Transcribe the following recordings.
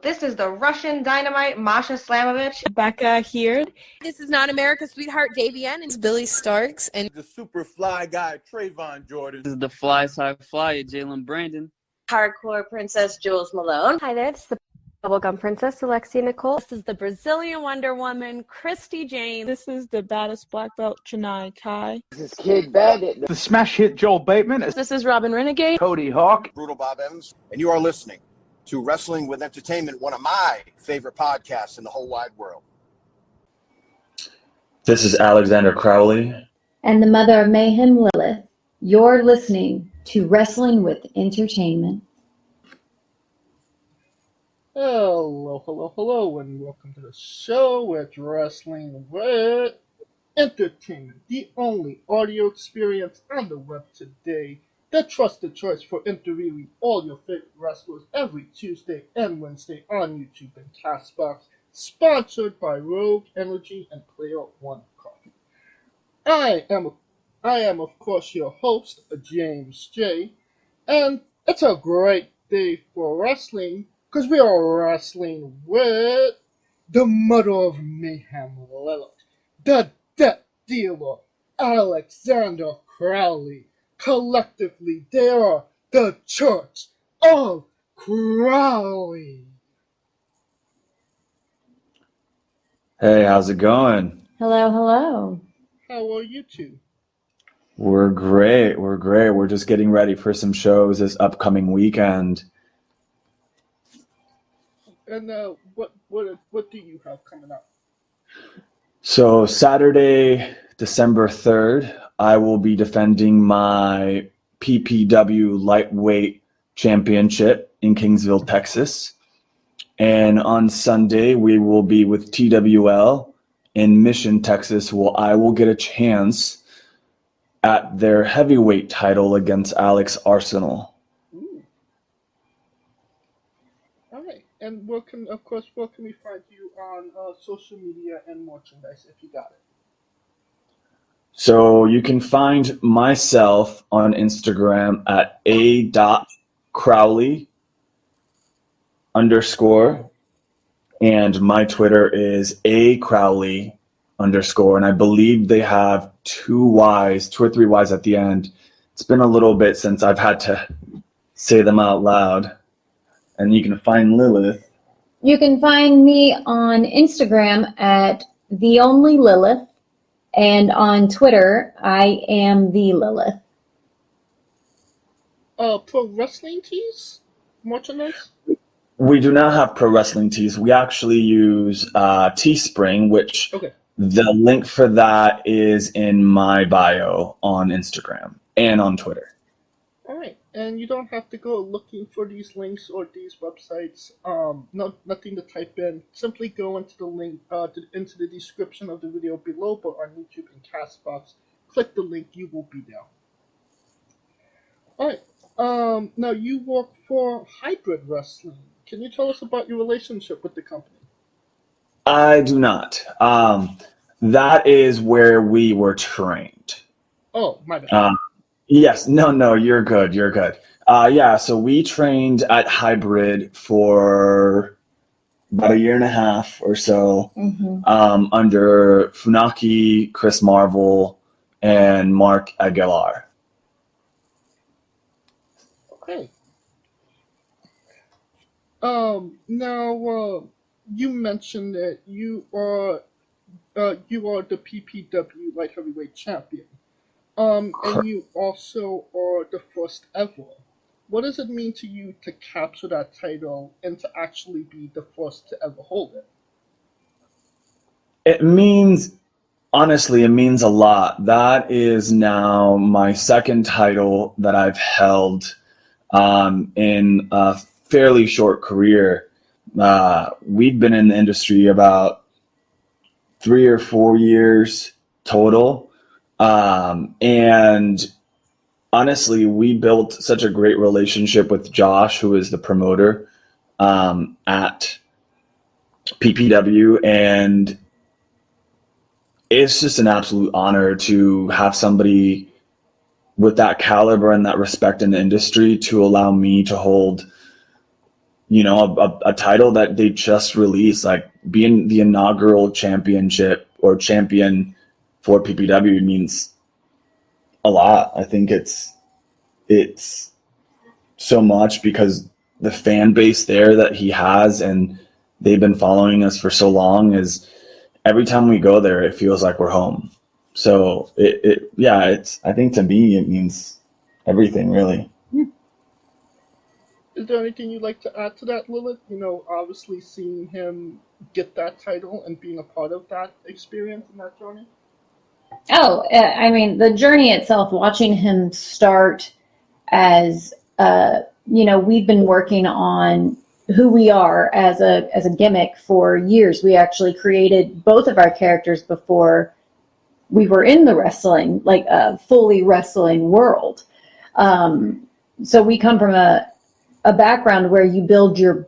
This is the Russian Dynamite, Masha Slamovich. Becca here. This is not America's Sweetheart, Davian. It's Billy Starks. And the super fly guy, Trayvon Jordan. This is the fly side flyer, Jalen Brandon. Hardcore Princess, Jules Malone. Hi there, this is the Bubblegum Princess, Alexia Nicole. This is the Brazilian Wonder Woman, Christy Jane. This is the baddest black belt, Chennai Kai. This is Kid Bandit. The smash hit Joel Bateman. This is Robin Renegade. Cody Hawk. Brutal Bob Evans. And you are listening to Wrestling with Entertainment, one of my favorite podcasts in the whole wide world. This is Alexander Crowley. And the Mother of Mayhem, Lilith. You're listening to Wrestling with Entertainment. Hello, and welcome to the show. It's Wrestling with Entertainment, the only audio experience on the web today. The trusted choice for interviewing all your favorite wrestlers every Tuesday and Wednesday on YouTube and Castbox. Sponsored by Rogue Energy and Player One Coffee. I am of course your host, James J. And it's a great day for wrestling, because we are wrestling with the Mother of Mayhem, Lilith, the Death Dealer, Alexander Crowley. Collectively, they are the Church of Crowley. Hey, how's it going? Hello. How are you two? We're great. We're just getting ready for some shows this upcoming weekend. And what do you have coming up? So Saturday, December 3rd, I will be defending my PPW Lightweight Championship in Kingsville, Texas. And on Sunday, we will be with TWL in Mission, Texas, where I will get a chance at their heavyweight title against Alex Arsenal. Ooh. All right. And where can we find you on social media and merchandise if you got it? So you can find myself on Instagram at a.crowley_, and my Twitter is @crowley_, and I believe they have two or three Y's at the end. It's been a little bit since I've had to say them out loud. And you can find Lilith. You can find me on Instagram at TheOnlyLilith, and on Twitter, I am the Lilith. Pro wrestling tees? Merchandise? We do not have pro wrestling tees. We actually use Teespring, which the link for that is in my bio on Instagram and on Twitter. All right. And you don't have to go looking for these links or these websites. Nothing to type in. Simply go into the link into the description of the video below, but on YouTube and Castbox, click the link. You will be there. All right. Now you work for Hybrid Wrestling. Can you tell us about your relationship with the company? I do not. That is where we were trained. Oh, my bad. Yes, no, you're good. So we trained at Hybrid for about a year and a half or so, under Funaki, Chris Marvel, and Mark Aguilar. Okay. Now, you mentioned that you are the PPW Light Heavyweight Champion. And you also are the first ever. What does it mean to you to capture that title and to actually be the first to ever hold it? It means a lot. That is now my second title that I've held in a fairly short career. We've been in the industry about 3 or 4 years total. And honestly, we built such a great relationship with Josh, who is the promoter at PPW, and it's just an absolute honor to have somebody with that caliber and that respect in the industry to allow me to hold a title that they just released, like being the inaugural championship or champion for PPW means a lot. I think it's so much because the fan base there that he has, and they've been following us for so long, is every time we go there, it feels like we're home. So I think to me, it means everything, really. Is there anything you'd like to add to that, Lilith? Obviously seeing him get that title and being a part of that experience and that journey? Oh, I mean, the journey itself, watching him start as, we've been working on who we are as a gimmick for years. We actually created both of our characters before we were in the wrestling, like a fully wrestling world. So we come from a background where you build your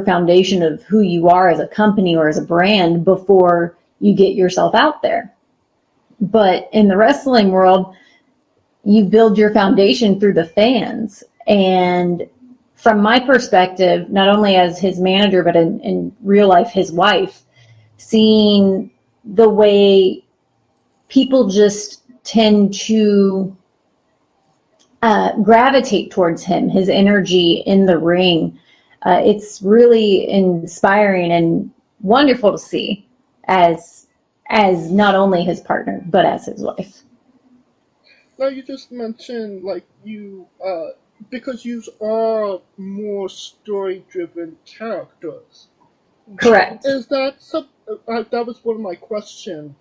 foundation of who you are as a company or as a brand before you get yourself out there. But in the wrestling world, you build your foundation through the fans. And from my perspective, not only as his manager, but in real life, his wife, seeing the way people just tend to gravitate towards him, his energy in the ring, it's really inspiring and wonderful to see as not only his partner, but as his wife. Now, you just mentioned, because you are more story-driven characters. Correct. Is that that was one of my questions.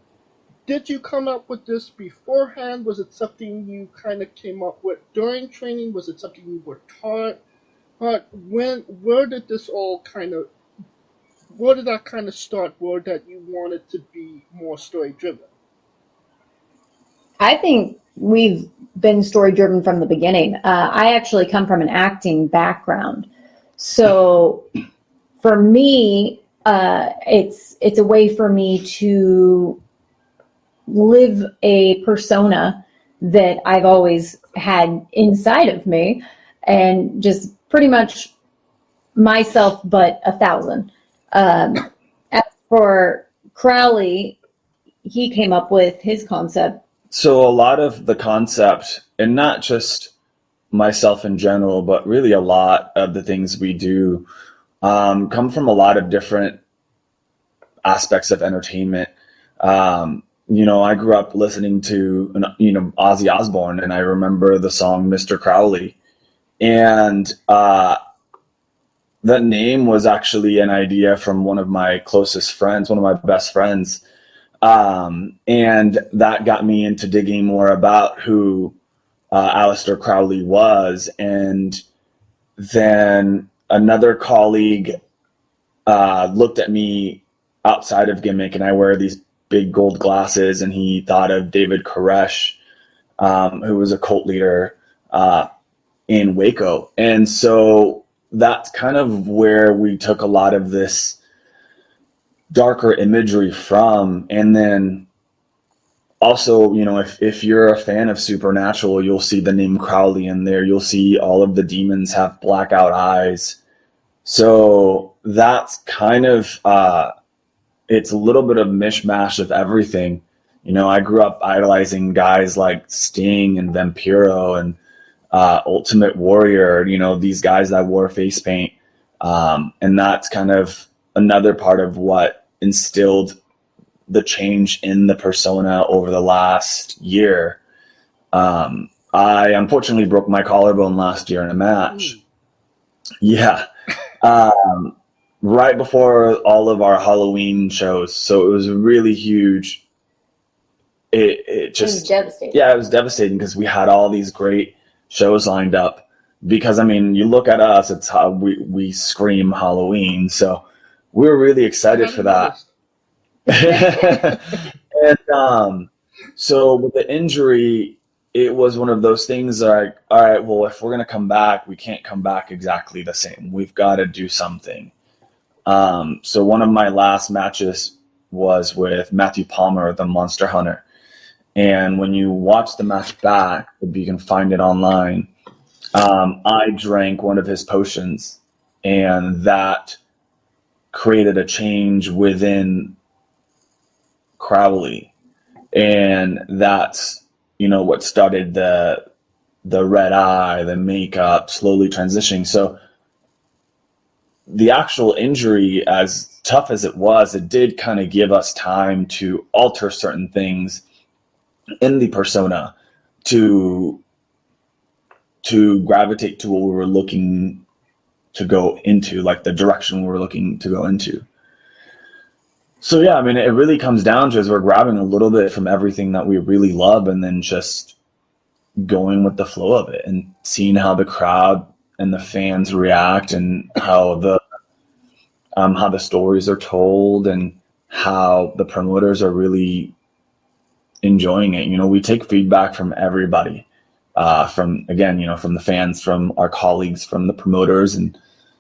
Did you come up with this beforehand? Was it something you kind of came up with during training? Was it something you were taught? Where did this all where did that kind of start, where that you wanted to be more story-driven? I think we've been story-driven from the beginning. I actually come from an acting background. So for me, it's a way for me to live a persona that I've always had inside of me, and just pretty much myself, but 1,000. As for Crowley, he came up with his concept. So a lot of the concept, and not just myself in general, but really a lot of the things we do come from a lot of different aspects of entertainment. I grew up listening to, Ozzy Osbourne, and I remember the song Mr. Crowley. And that name was actually an idea from one of my closest friends, one of my best friends. And that got me into digging more about who Aleister Crowley was. And then another colleague looked at me outside of gimmick, and I wear these big gold glasses, and he thought of David Koresh, who was a cult leader in Waco. And so that's kind of where we took a lot of this darker imagery from. And then also, if you're a fan of Supernatural, you'll see the name Crowley in there. You'll see all of the demons have blackout eyes. So that's kind of, it's a little bit of mishmash of everything. I grew up idolizing guys like Sting and Vampiro and Ultimate Warrior, these guys that wore face paint. And that's kind of another part of what instilled the change in the persona over the last year. I unfortunately broke my collarbone last year in a match. Yeah. Right before all of our Halloween shows. So it was really huge. It just, was devastating. Yeah, it was devastating because we had all these great shows lined up. Because, you look at us, it's how we scream Halloween. So we were really excited for that. And so with the injury, it was one of those things like, all right, well, if we're going to come back, we can't come back exactly the same. We've got to do something. So one of my last matches was with Matthew Palmer, the Monster Hunter. And when you watch the match back, if you can find it online, I drank one of his potions and that created a change within Crowley, and that's what started the red eye, the makeup slowly transitioning. So the actual injury, as tough as it was, it did kind of give us time to alter certain things in the persona to gravitate to what we were looking to go into, like the direction we were looking to go into. So yeah, I mean, it really comes down to is we're grabbing a little bit from everything that we really love and then just going with the flow of it and seeing how the crowd and the fans react and how the stories are told and how the promoters are really enjoying it. We take feedback from everybody, from the fans, from our colleagues, from the promoters, and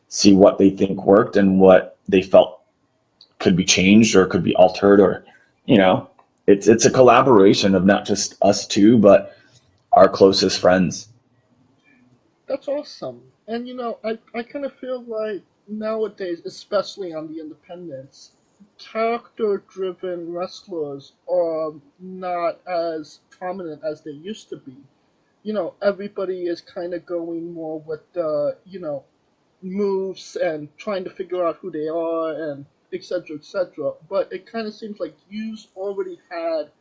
see what they think worked and what they felt could be changed or could be altered, or it's a collaboration of not just us two, but our closest friends. That's awesome. And I kind of feel like nowadays, especially on the independents, character-driven wrestlers are not as prominent as they used to be. Everybody is kind of going more with the, moves and trying to figure out who they are and etc., etc. But it kind of seems like you already had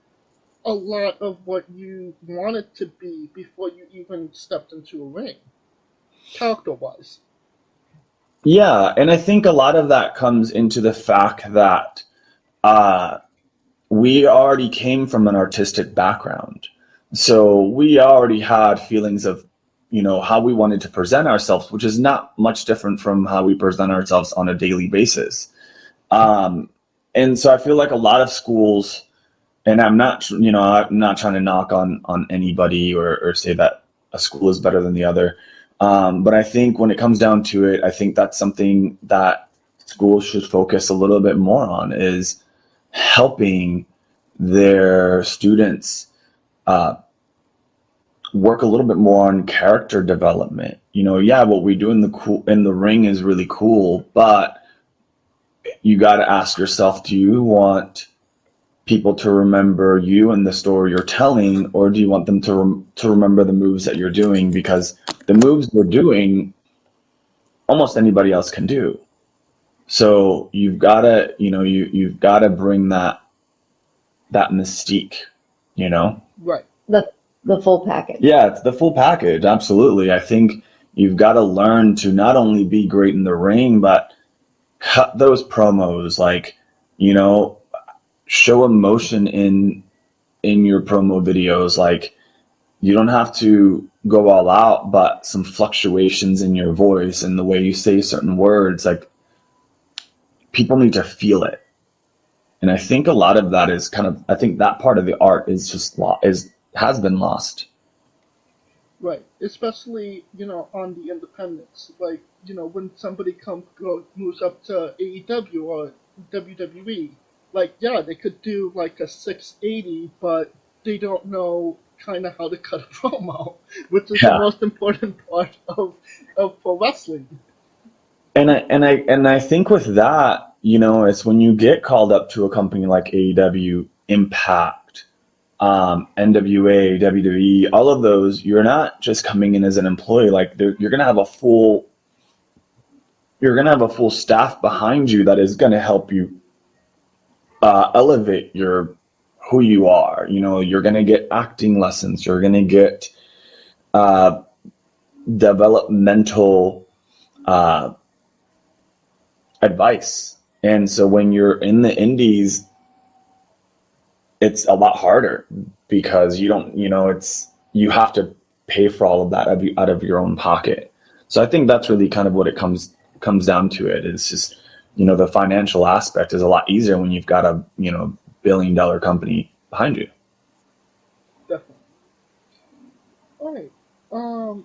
a lot of what you wanted to be before you even stepped into a ring, character-wise. Yeah, and I think a lot of that comes into the fact that we already came from an artistic background. So we already had feelings of, how we wanted to present ourselves, which is not much different from how we present ourselves on a daily basis. And so I feel like a lot of schools, and I'm not trying to knock on anybody or say that a school is better than the other. But I think when it comes down to it, I think that's something that schools should focus a little bit more on, is helping their students work a little bit more on character development. What we do in the ring is really cool, but you got to ask yourself, do you want people to remember you and the story you're telling, or do you want them to remember the moves that you're doing? Because the moves we're doing, almost anybody else can do. So you've got to, you've got to bring that mystique, Right. The full package. Yeah, it's the full package. Absolutely. I think you've got to learn to not only be great in the ring, but cut those promos, like, show emotion in your promo videos. Like, you don't have to go all out, but some fluctuations in your voice and the way you say certain words, like, people need to feel it. And I think a lot of that is I think that part of the art is just has been lost. Right, especially, on the independents. Like, when somebody moves up to AEW or WWE, like, yeah, they could do like a 680, but they don't know kind of how to cut a promo, which is the most important part of pro wrestling. And I think with that, it's when you get called up to a company like AEW, Impact, NWA, WWE, all of those, you're not just coming in as an employee. Like, you're gonna have a full staff behind you that is gonna help you elevate who you are. You're gonna get acting lessons. You're gonna get developmental advice. And so when you're in the indies, it's a lot harder because you have to pay for all of that out of your own pocket. So I think that's really kind of what it comes down to. It's just, the financial aspect is a lot easier when you've got a, $1 billion company behind you. Definitely. All right.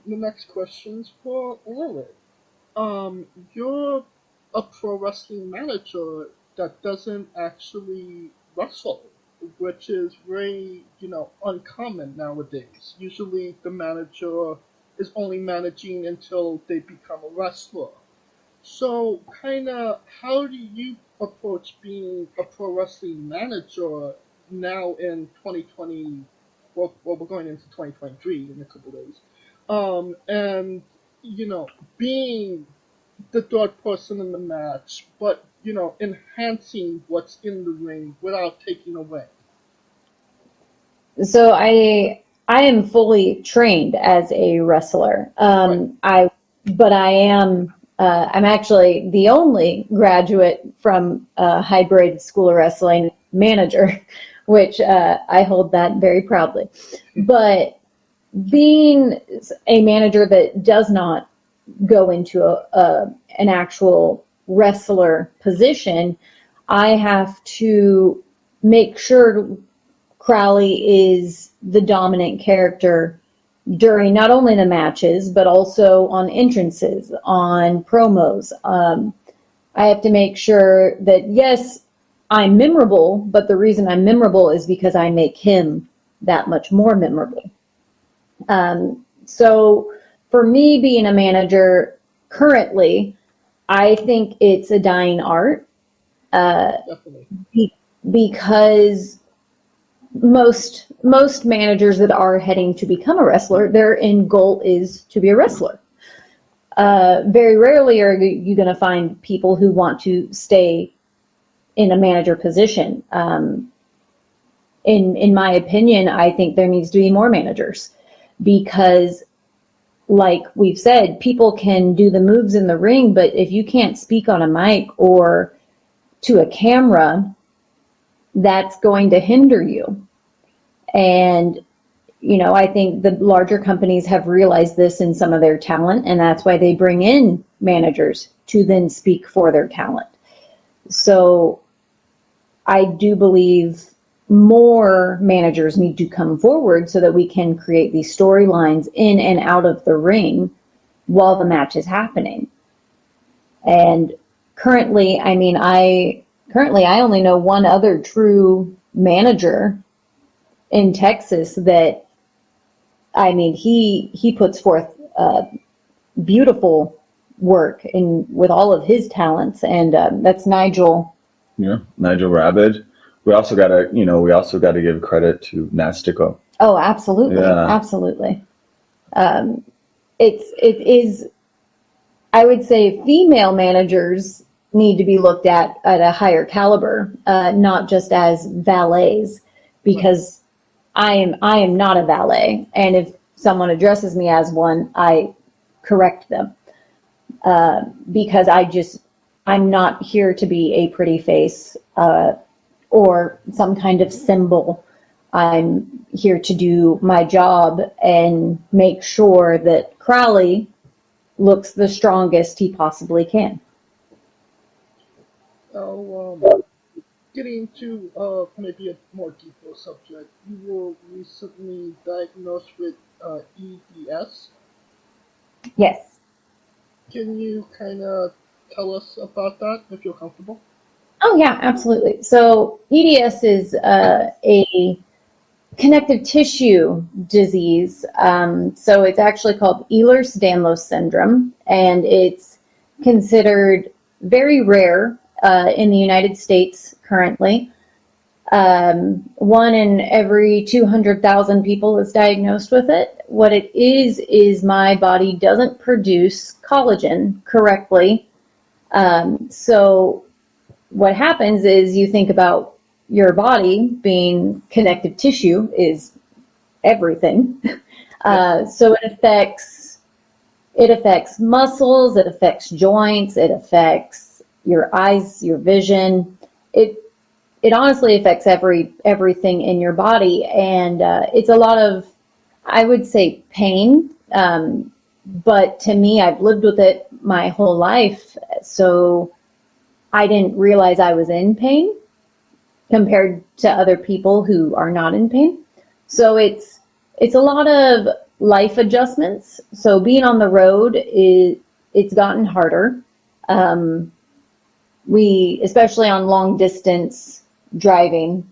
The next question's for Lilith. You're a pro wrestling manager that doesn't actually wrestle, which is very, uncommon nowadays. Usually the manager is only managing until they become a wrestler. So, kind of, how do you approach being a pro wrestling manager now in 2020? Well, we're going into 2023 in a couple days. And, being the third person in the match, but, enhancing what's in the ring without taking away. So I am fully trained as a wrestler. I'm actually the only graduate from hybrid school of wrestling manager, which I hold that very proudly. But being a manager that does not go into an actual wrestler position, I have to make sure Crowley is the dominant character during not only the matches, but also on entrances, on promos. I have to make sure that, yes, I'm memorable, but the reason I'm memorable is because I make him that much more memorable. So for me, being a manager currently, I think it's a dying art. Because most managers that are heading to become a wrestler, their end goal is to be a wrestler. Very rarely are you going to find people who want to stay in a manager position. In my opinion, I think there needs to be more managers because, like we've said, people can do the moves in the ring, but if you can't speak on a mic or to a camera, that's going to hinder you. And, I think the larger companies have realized this in some of their talent, and that's why they bring in managers to then speak for their talent. So I do believe more managers need to come forward so that we can create these storylines in and out of the ring while the match is happening. And currently, I only know one other true manager in Texas that, he puts forth beautiful work with all of his talents, and that's Nigel. Yeah, Nigel Rabid. We also gotta give credit to Nastico. Oh, absolutely, yeah. Absolutely. It is. I would say female managers need to be looked at a higher caliber, not just as valets, because I am not a valet, and if someone addresses me as one, I correct them, because I'm not here to be a pretty face or some kind of symbol. I'm here to do my job and make sure that Crowley looks the strongest he possibly can. Getting to maybe a more deeper subject, you were recently diagnosed with EDS. Yes. Can you kind of tell us about that, if you're comfortable? Oh, yeah, absolutely. So EDS is a connective tissue disease. So it's actually called Ehlers-Danlos syndrome, and it's considered very rare in the United States currently. 1 in every 200,000 people is diagnosed with it. What it is my body doesn't produce collagen correctly. So what happens is you think about your body being connective tissue is everything. So it affects muscles, it affects joints, it affects your eyes, your vision. It honestly affects everything in your body, and it's a lot of, I would say, pain. But to me, I've lived with it my whole life, so I didn't realize I was in pain compared to other people who are not in pain. So it's a lot of life adjustments. So being on the road it's gotten harder. Especially on long distance driving,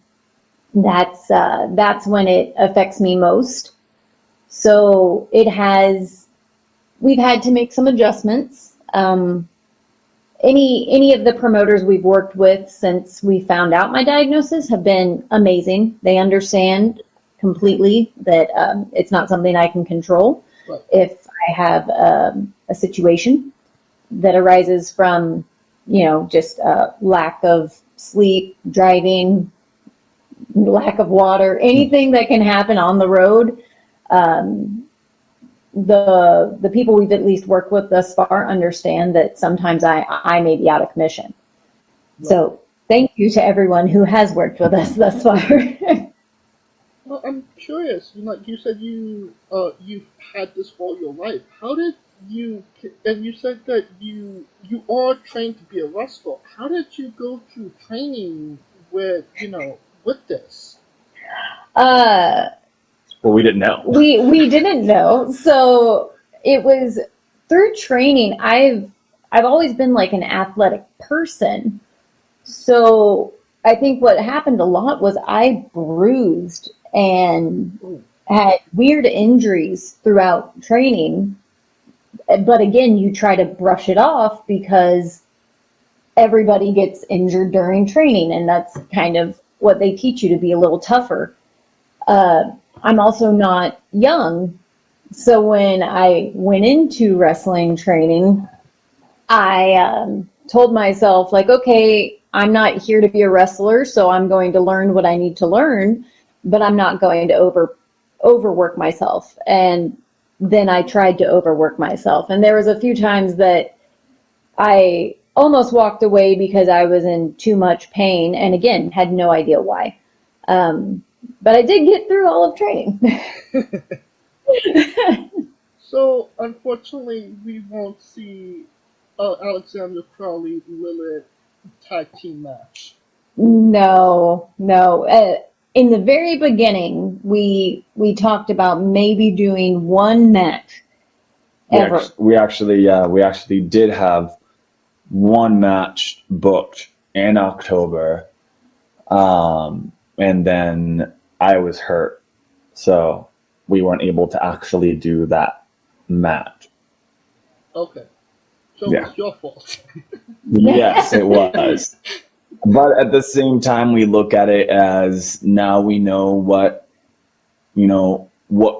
that's when it affects me most. So we've had to make some adjustments. any of the promoters we've worked with since we found out my diagnosis have been amazing. They understand completely that it's not something I can control. Right. If I have a situation that arises from, just lack of sleep, driving, lack of water, anything that can happen on the road, the people we've at least worked with thus far understand that sometimes I may be out of commission. Right. So thank you to everyone who has worked with us thus far. Well, I'm curious. You said you've had this all your life. How did you? And you said that you are trained to be a wrestler. How did you go through training with this? Well, we didn't know. We didn't know. So it was through training. I've always been like an athletic person. So I think what happened a lot was I bruised and had weird injuries throughout training. But again, you try to brush it off because everybody gets injured during training, and that's kind of what they teach you, to be a little tougher. I'm also not young, so when I went into wrestling training, I told myself, like, okay, I'm not here to be a wrestler, so I'm going to learn what I need to learn, but I'm not going to overwork myself. And then I tried to overwork myself, and there was a few times that I almost walked away because I was in too much pain, and again, had no idea why. But I did get through all of training. So, unfortunately, we won't see Alexander Crowley Lilith tag team match. No. In the very beginning, we talked about maybe doing one match ever. We actually did have one match booked in October, and then I was hurt, so we weren't able to actually do that match. Okay. So it was your fault. Yes, it was. But at the same time, we look at it as now we know what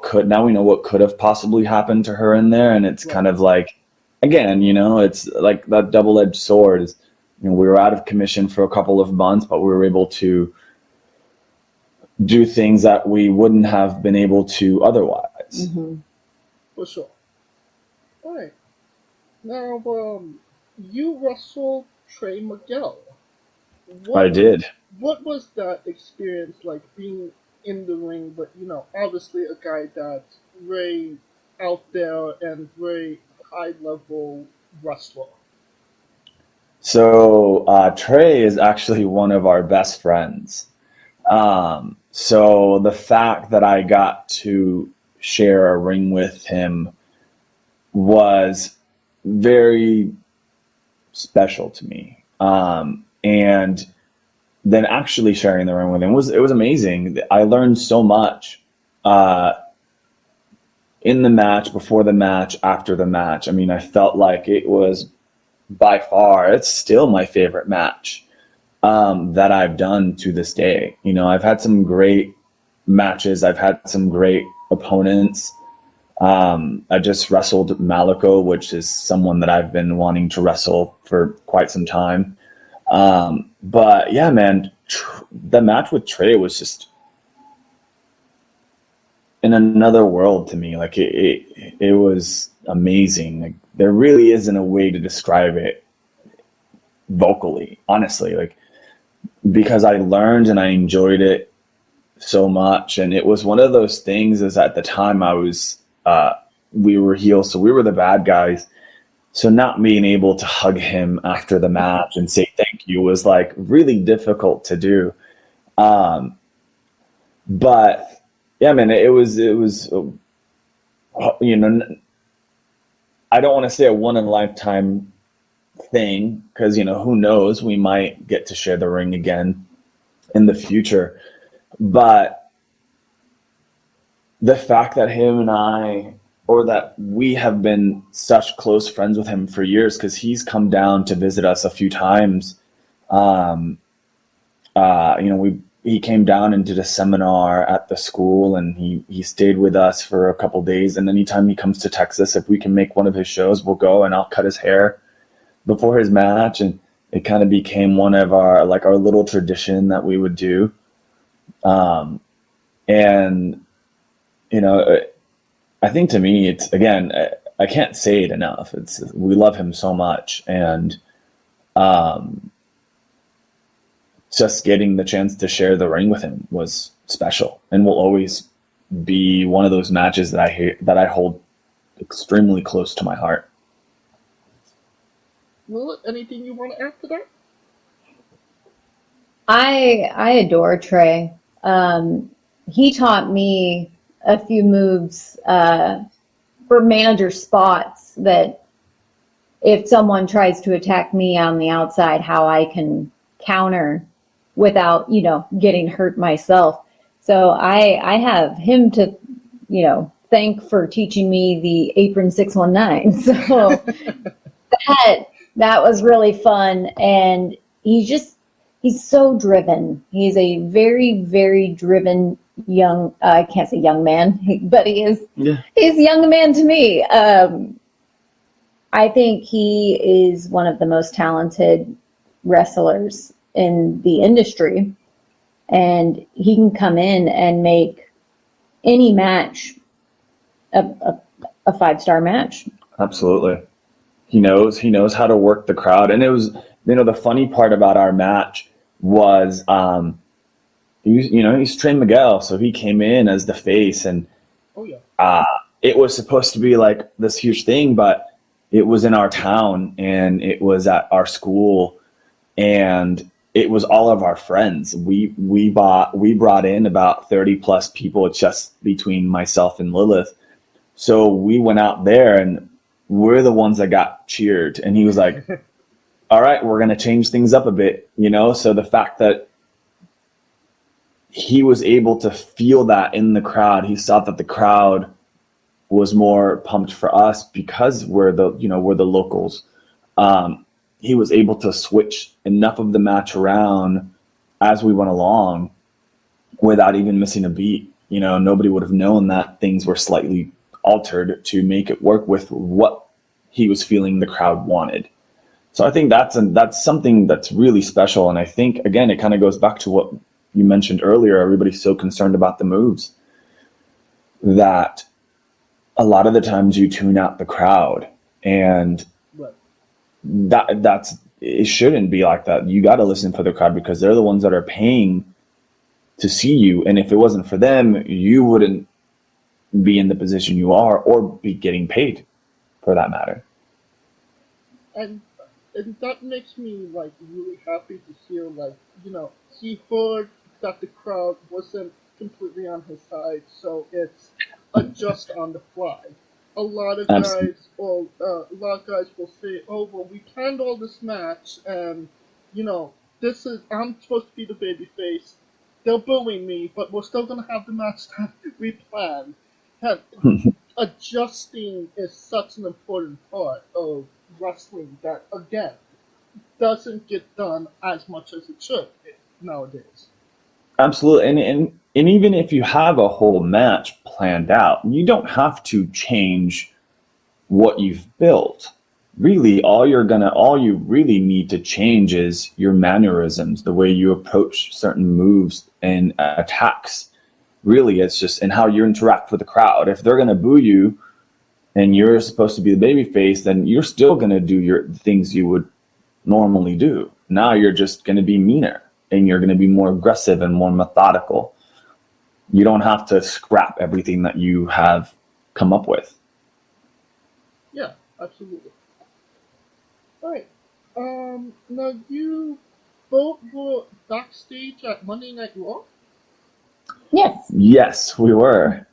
could have possibly happened to her in there, and it's kind of like, again, it's like that double-edged sword. Is, we were out of commission for a couple of months, but we were able to do things that we wouldn't have been able to otherwise. Mm-hmm. For sure. All right. Now, you wrestled Trey Miguel. I did. What was that experience like, being in the ring, but obviously a guy that's very out there and very high level wrestler? So Trey is actually one of our best friends. So the fact that I got to share a ring with him was very special to me. And then actually sharing the ring with him was amazing. I learned so much in the match, before the match, after the match. I mean, I felt like it was by far, it's still my favorite match that I've done to this day. I've had some great matches. I've had some great opponents. I just wrestled Malico, which is someone that I've been wanting to wrestle for quite some time. But yeah, man, the match with Trey was just in another world to me. Like it was amazing. Like, there really isn't a way to describe it vocally, honestly, like, because I learned and I enjoyed it so much. And it was one of those things, is at the time we were heels, so we were the bad guys. So not being able to hug him after the match and say thank you was like really difficult to do. But yeah, man, it was, I don't want to say a one in a lifetime thing, because, who knows, we might get to share the ring again in the future. But the fact that him and I, or that we have been such close friends with him for years, because he's come down to visit us a few times. He came down and did a seminar at the school, and he stayed with us for a couple days. And anytime he comes to Texas, if we can make one of his shows, we'll go and I'll cut his hair before his match. And it kind of became one of our little tradition that we would do. I think to me, it's, again, I can't say it enough. We love him so much. And, just getting the chance to share the ring with him was special, and will always be one of those matches that I hold extremely close to my heart. Lilith, anything you want to add to that? I adore Trey. He taught me a few moves for manager spots, that if someone tries to attack me on the outside, how I can counter without, getting hurt myself. So I have him to, thank for teaching me the apron 619. So that was really fun. And he's so driven. He's a very, very driven young, I can't say young man, but he's a young man to me. I think he is one of the most talented wrestlers in the industry, and he can come in and make any match a 5-star match. Absolutely. He knows how to work the crowd. And it was, the funny part about our match was, he's Trey Miguel, so he came in as the face, and it was supposed to be like this huge thing, but it was in our town, and it was at our school, and it was all of our friends. We brought in about 30 plus people just between myself and Lilith. So we went out there, and we're the ones that got cheered. And he was like, all right, we're going to change things up a bit, So the fact that he was able to feel that in the crowd, he saw that the crowd was more pumped for us because we're the locals. He was able to switch enough of the match around as we went along without even missing a beat. Nobody would have known that things were slightly altered to make it work with what he was feeling the crowd wanted. So I think that's something that's really special. And I think, again, it kind of goes back to what you mentioned earlier. Everybody's so concerned about the moves that a lot of the times you tune out the crowd, and it shouldn't be like that. You got to listen for the crowd, because they're the ones that are paying to see you. And if it wasn't for them, you wouldn't be in the position you are, or be getting paid, for that matter. And that makes me really happy to hear he heard that the crowd wasn't completely on his side, so it's adjust on the fly. A lot of guys will say, "Oh, well, we planned all this match, and I'm supposed to be the babyface. They're booing me, but we're still gonna have the match that we planned." Adjusting is such an important part of wrestling that, again, doesn't get done as much as it should nowadays. Absolutely. And even if you have a whole match planned out, you don't have to change what you've built. Really, all you really need to change is your mannerisms, the way you approach certain moves and attacks. Really, it's just in how you interact with the crowd. If they're going to boo you and you're supposed to be the babyface, then you're still going to do your things you would normally do. Now you're just going to be meaner, and you're going to be more aggressive and more methodical. You don't have to scrap everything that you have come up with. Yeah, absolutely. All right. Now you both were backstage at Monday Night Raw? Yes. Yes, we were.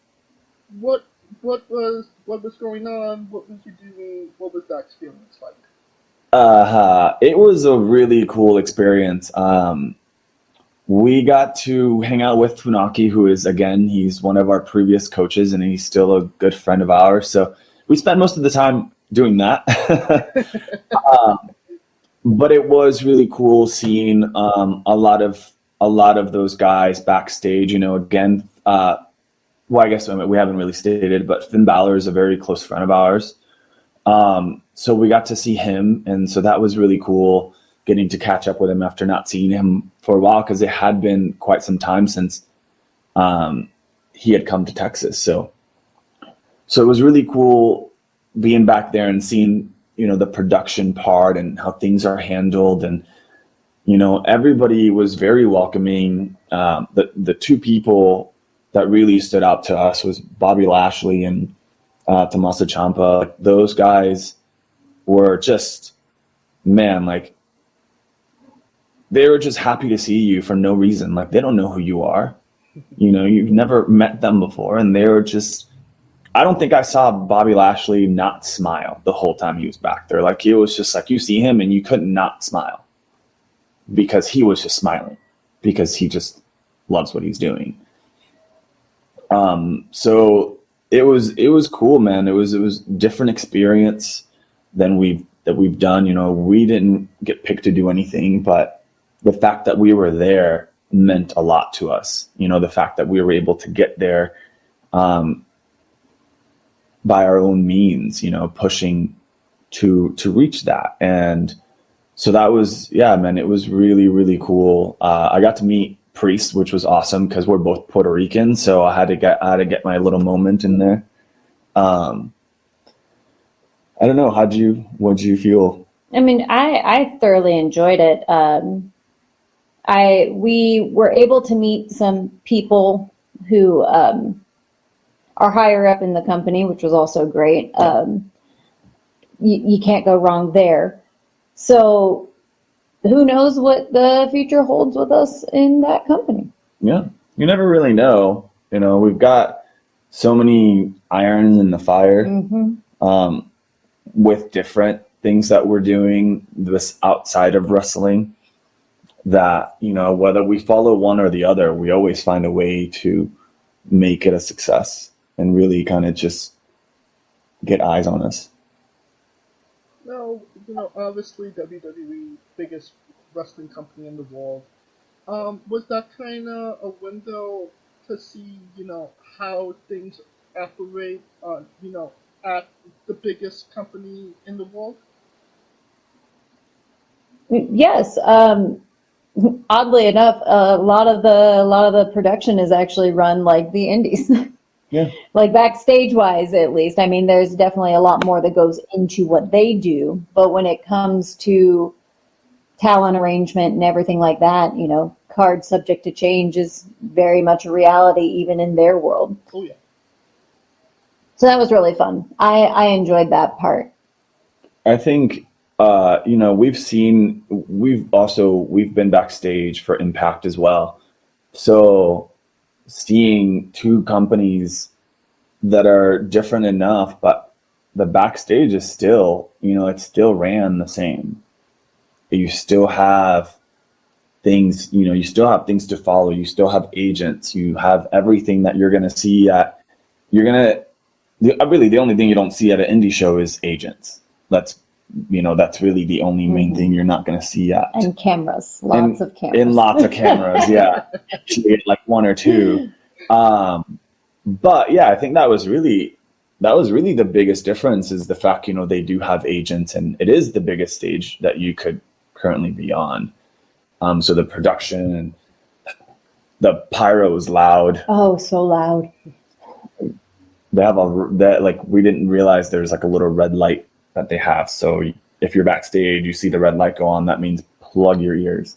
What was going on? What was you doing? What was that experience like? It was a really cool experience. we got to hang out with Funaki, who is, again, he's one of our previous coaches, and he's still a good friend of ours. So we spent most of the time doing that. But it was really cool seeing a lot of those guys backstage. Again, well, I guess we haven't really stated, but Finn Balor is a very close friend of ours. So we got to see him, and so that was really cool, getting to catch up with him after not seeing him for a while, because it had been quite some time since he had come to Texas. So it was really cool being back there and seeing, the production part and how things are handled. And, everybody was very welcoming. The two people that really stood out to us was Bobby Lashley and Tommaso Ciampa. Like, those guys were just, man, like, they were just happy to see you for no reason. Like, they don't know who you are. You've never met them before, and they were just, I don't think I saw Bobby Lashley not smile the whole time he was back there. Like, it was just like, you see him and you couldn't not smile, because he was just smiling, because he just loves what he's doing. So it was cool, man. It was different experience than we've done. We didn't get picked to do anything, but the fact that we were there meant a lot to us. The fact that we were able to get there by our own means, pushing to reach that. And so that was, yeah, man, it was really, really cool. I got to meet Priest, which was awesome, because we're both Puerto Rican. So I had to get my little moment in there. I don't know. What did you feel? I mean, I thoroughly enjoyed it. We were able to meet some people who are higher up in the company, which was also great. You can't go wrong there. So who knows what the future holds with us in that company? Yeah, you never really know. We've got so many irons in the fire. With different things that we're doing this outside of wrestling, that, whether we follow one or the other, we always find a way to make it a success and really kind of just get eyes on us. Now, obviously WWE, biggest wrestling company in the world. Was that kind of a window to see, how things operate, at the biggest company in the world? Yes. Oddly enough, a lot of the production is actually run like the indies. Yeah. Like, backstage wise, at least. I mean, there's definitely a lot more that goes into what they do, but when it comes to talent arrangement and everything like that, card subject to change is very much a reality, even in their world. Oh yeah. So that was really fun. I enjoyed that part. I think, we've been backstage for Impact as well. So seeing two companies that are different enough, but the backstage is still, it still ran the same. You still have things, you still have things to follow. You still have agents. You have everything that you're going to see really, the only thing you don't see at an indie show is agents. That's really the only main thing you're not going to see at. And cameras, lots of cameras. And lots of cameras, yeah. Actually, like one or two. But yeah, I think that was really the biggest difference, is the fact, they do have agents, and it is the biggest stage that you could currently be on. So the production and the pyro is loud. Oh, so loud. They have we didn't realize there's like a little red light that they have. So if you're backstage, you see the red light go on, that means plug your ears.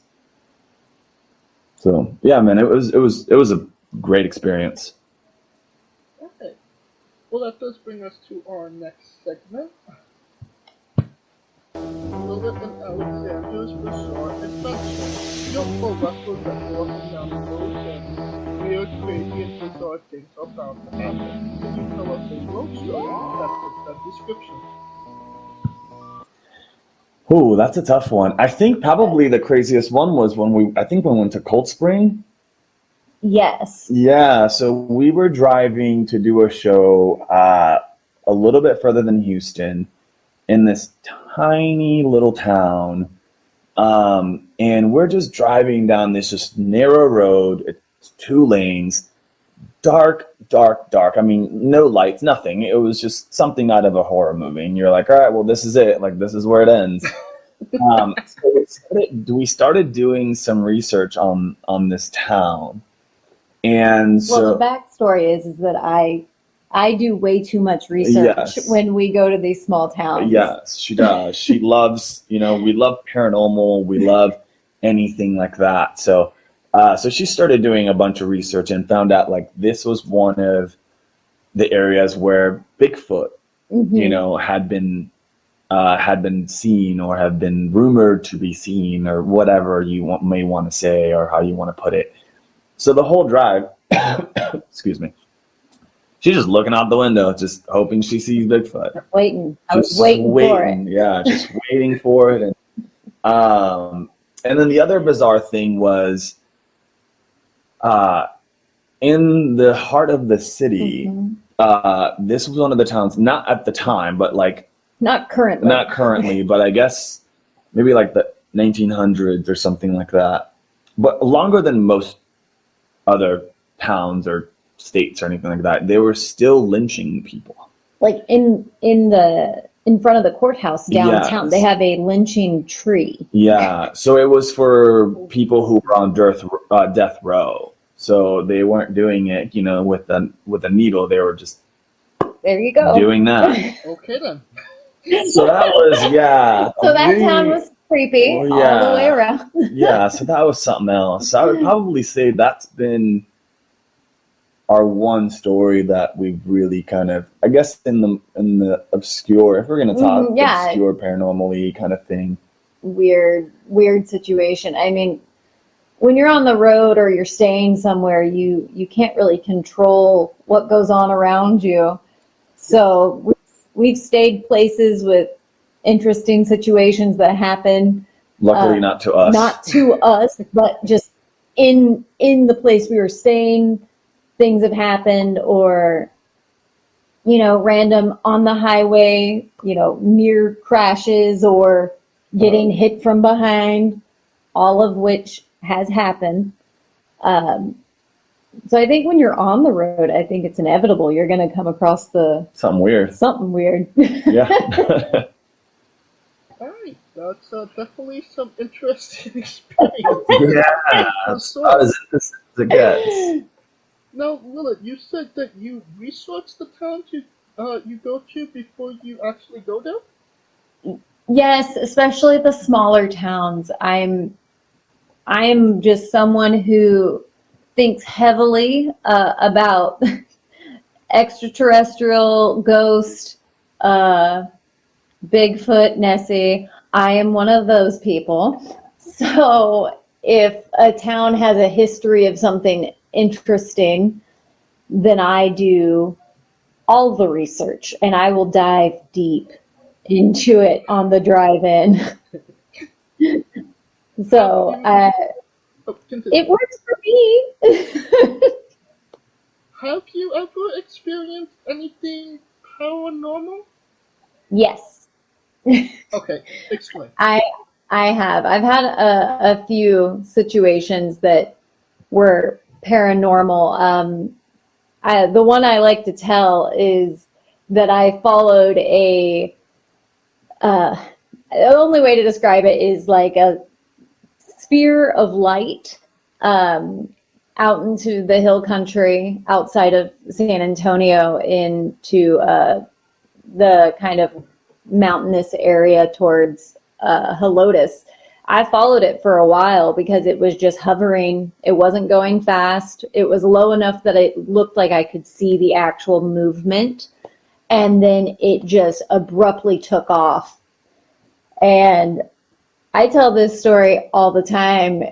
So yeah, man, it was a great experience. Okay. Well, that does bring us to our next segment. Lilith Alexander's Bizarre Adventure. Your pro wrestlers that walking down the road and weird, crazy, and bizarre things are bound to happen. Can you tell us a road story that fits that description? Ooh, that's a tough one. I think probably the craziest one was when we went to Cold Spring. Yes. Yeah, so we were driving to do a show a little bit further than Houston in this tiny little town. And we're just driving down this just narrow road. It's 2 lanes, dark. I mean, no lights, nothing. It was just something out of a horror movie. And you're like, all right, well, this is it. Like, this is where it ends. So we started doing some research on this town. And so, the backstory is that I do way too much research when we go to these small towns. Yes, she does. She loves, we love paranormal. We love anything like that. So she started doing a bunch of research and found out like this was one of the areas where Bigfoot, had been seen or have been rumored to be seen or whatever you may want to say or how you want to put it. So the whole drive, excuse me, she's just looking out the window, just hoping she sees Bigfoot. I was waiting for it. Yeah, just waiting for it. And then the other bizarre thing was in the heart of the city, this was one of the towns, not at the time, but like... Not currently, but I guess maybe like the 1900s or something like that. But longer than most other towns or states or anything like that, they were still lynching people. Like in front of the courthouse downtown, they have a lynching tree. Yeah, so it was for people who were on death row. So they weren't doing it, with a needle. They were just there you go doing that. Okay then. So that was So that town was creepy all the way around. Yeah, so that was something else. I would probably say that's been our one story that we've really kind of, I guess, in the obscure, if we're going to talk obscure paranormally kind of thing. Weird situation. I mean, when you're on the road or you're staying somewhere, you can't really control what goes on around you. So we've stayed places with interesting situations that happen. Luckily, not to us. Not to us, but just in the place we were staying, things have happened, or random on the highway, near crashes or getting hit from behind, all of which has happened. So I think when you're on the road, I think it's inevitable you're going to come across something weird. Yeah. All right, that's definitely some interesting experience. Yeah, that's about as interesting as it gets. Now, Lilith, you said that you research the towns you go to before you actually go there? Yes, especially the smaller towns. I'm just someone who thinks heavily about extraterrestrial, ghost, Bigfoot, Nessie. I am one of those people. So if a town has a history of something interesting, then I do all the research and I will dive deep into it on the drive-in. So it works for me. Have you ever experienced anything paranormal? Yes. Okay, explain. I have. I've had a few situations that were paranormal. The one I like to tell is that I followed the only way to describe it is like a sphere of light out into the hill country outside of San Antonio into the kind of mountainous area towards Helotes. I followed it for a while because it was just hovering. It wasn't going fast. It was low enough that it looked like I could see the actual movement. And then it just abruptly took off. And I tell this story all the time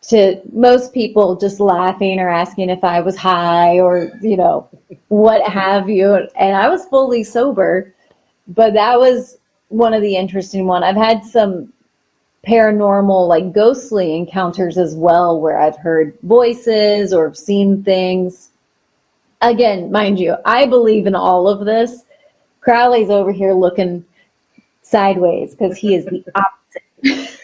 to most people, just laughing or asking if I was high or, what have you. And I was fully sober. But that was one of the interesting one. I've had some paranormal, like ghostly encounters as well, where I've heard voices or seen things. Again, mind you, I believe in all of this. Crowley's over here looking sideways because he is the opposite.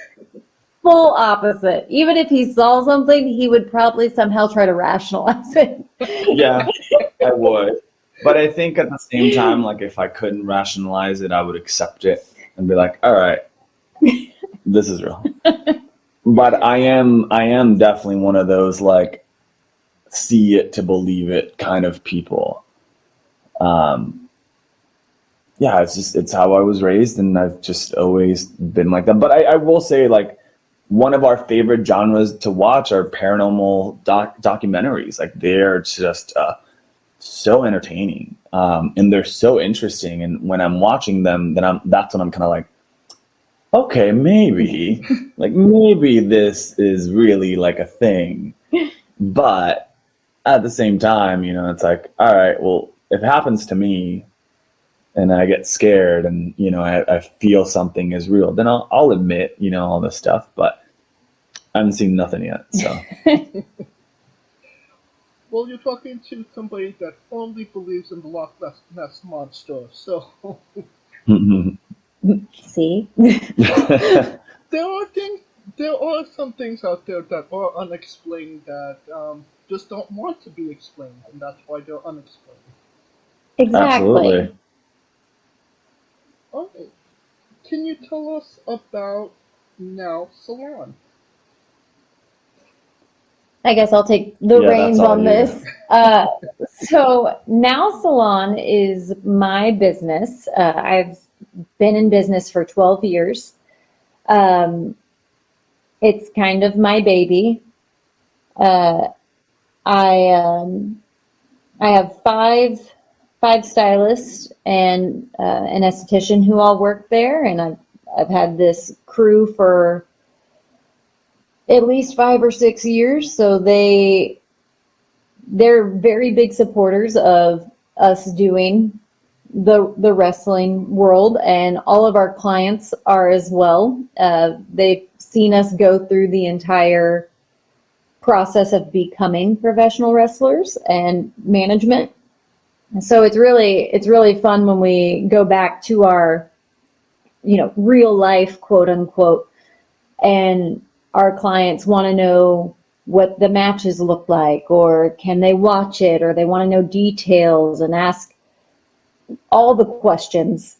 Full opposite. Even if he saw something, he would probably somehow try to rationalize it. Yeah, I would. But I think at the same time, like if I couldn't rationalize it, I would accept it and be like, all right, this is real. But I am definitely one of those like see it to believe it kind of people. Yeah, it's how I was raised, and I've just always been like that. But I will say, like, one of our favorite genres to watch are paranormal documentaries. Like, they're just so entertaining, and they're so interesting. And when I'm watching them, that's when I'm kind of like, okay, maybe, maybe this is really like a thing. But at the same time, you know, it's like, all right, well, if it happens to me, and I get scared and, you know, I feel something is real, then I'll admit, you know, all this stuff, but I haven't seen nothing yet, so. Well, you're talking to somebody that firmly believes in the Loch Ness Monster, so. See? There are some things out there that are unexplained that just don't want to be explained, and that's why they're unexplained. Exactly. Absolutely. Okay. Can you tell us about Now Salon? I guess I'll take the reins on this. So Now Salon is my business. I've been in business for 12 years. It's kind of my baby. I have five stylists and an esthetician who all work there, and I've had this crew for at least 5 or 6 years. So they're very big supporters of us doing the wrestling world, and all of our clients are as well. They've seen us go through the entire process of becoming professional wrestlers and management. So it's really fun when we go back to our, you know, real life, quote unquote, and our clients want to know what the matches look like, or can they watch it, or they want to know details and ask all the questions.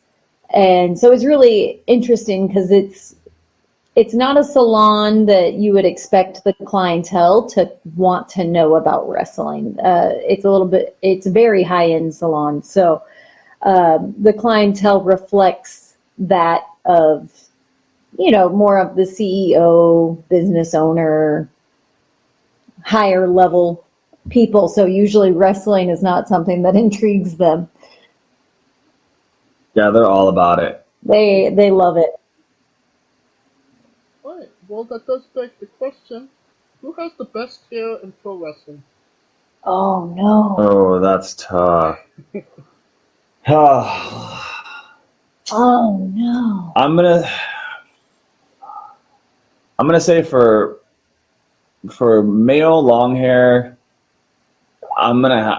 And so it's really interesting because it's not a salon that you would expect the clientele to want to know about wrestling. It's a very high-end salon. So the clientele reflects that of, you know, more of the CEO, business owner, higher level people. So usually wrestling is not something that intrigues them. Yeah, they're all about it. They love it. Alright, well, that does beg the question, who has the best hair in pro wrestling? Oh, no. Oh, that's tough. Oh, no. I'm gonna say for male long hair,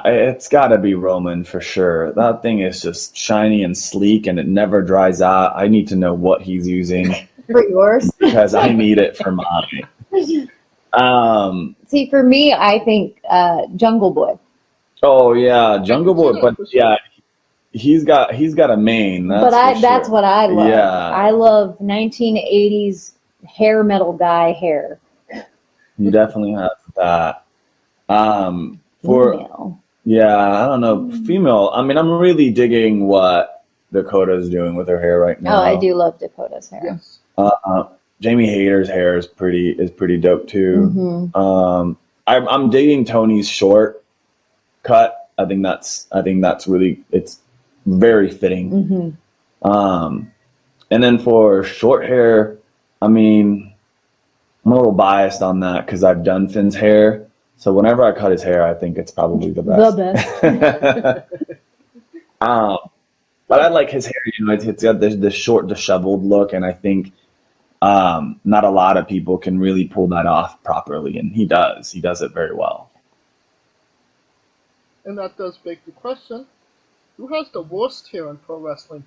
it's gotta be Roman for sure. That thing is just shiny and sleek, and it never dries out. I need to know what he's using For yours? because I need it for mine. See, for me, I think Jungle Boy. Oh yeah, Jungle Boy, but yeah, he's got a mane. That's what I love. Yeah. I love 1980s hair metal guy hair. You definitely have that. Female. Yeah, I don't know, female. I mean, I'm really digging what Dakota's doing with her hair right now. Oh, I do love Dakota's hair. Yes. Jamie Hayter's hair is pretty dope too. Mm-hmm. I'm digging Tony's short cut. I think that's really, it's very fitting. Mm-hmm. And then for short hair, I mean, I'm a little biased on that because I've done Finn's hair. So whenever I cut his hair, I think it's probably the best. The best. But I like his hair. It's got this short, disheveled look, and I think not a lot of people can really pull that off properly, and he does. He does it very well. And that does beg the question: who has the worst hair in pro wrestling?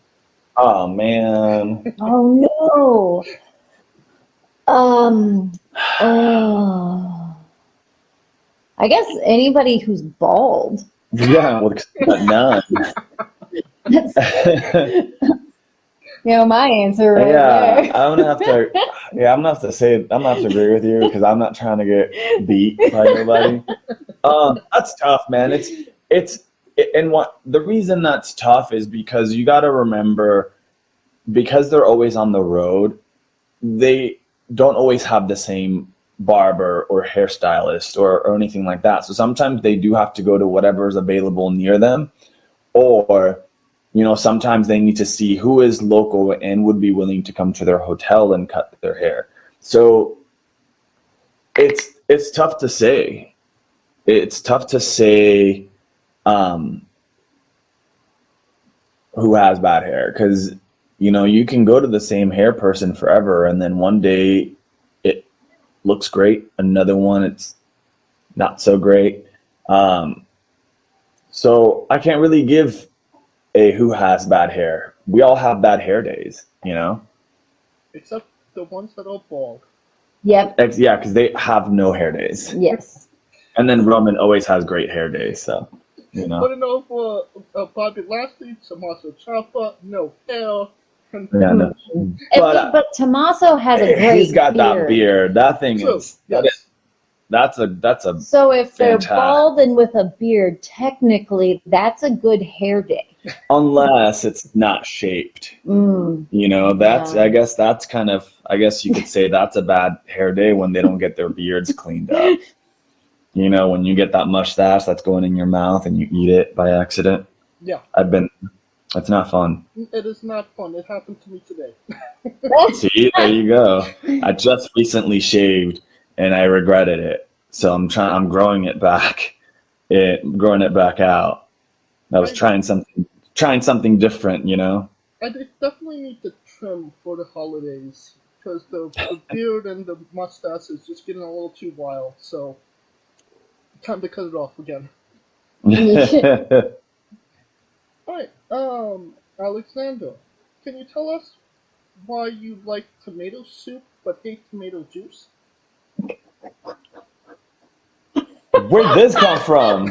Oh man. Oh no. I guess anybody who's bald. Yeah, well, none. My answer right Yeah, there. I'm gonna have to. Yeah, I'm gonna have to say. I'm gonna have to agree with you because I'm not trying to get beat by nobody. That's tough, man. And what the reason that's tough is because you got to remember, because they're always on the road, they don't always have the same barber or hairstylist or anything like that. So sometimes they do have to go to whatever is available near them, or sometimes they need to see who is local and would be willing to come to their hotel and cut their hair. So it's tough to say. It's tough to say who has bad hair, because you can go to the same hair person forever, and then one day it looks great, another one it's not so great. So I can't really give a who has bad hair. We all have bad hair days, Except the ones that are bald. Yep. Yeah, because they have no hair days. Yes. And then Roman always has great hair days, so Putting over Bobby Lashley, Tommaso Ciampa, no hair. Yeah, no. But Tommaso has a great he's got beard. that beard. That thing True. is Yes. that's a So if they're fantastic. bald and with a beard, technically that's a good hair day. Unless it's not shaped. That's Yeah. I guess that's kind of, I guess you could say that's a bad hair day when they don't get their beards cleaned up. When you get that mustache that's going in your mouth and you eat it by accident. Yeah. It's not fun. It is not fun. It happened to me today. See, there you go. I just recently shaved and I regretted it. So I'm growing it back. Growing it back out. I was trying something different, I definitely need to trim for the holidays because the beard and the mustache is just getting a little too wild. So time to cut it off again. All right, Alexander, can you tell us why you like tomato soup but hate tomato juice? Where'd this come from?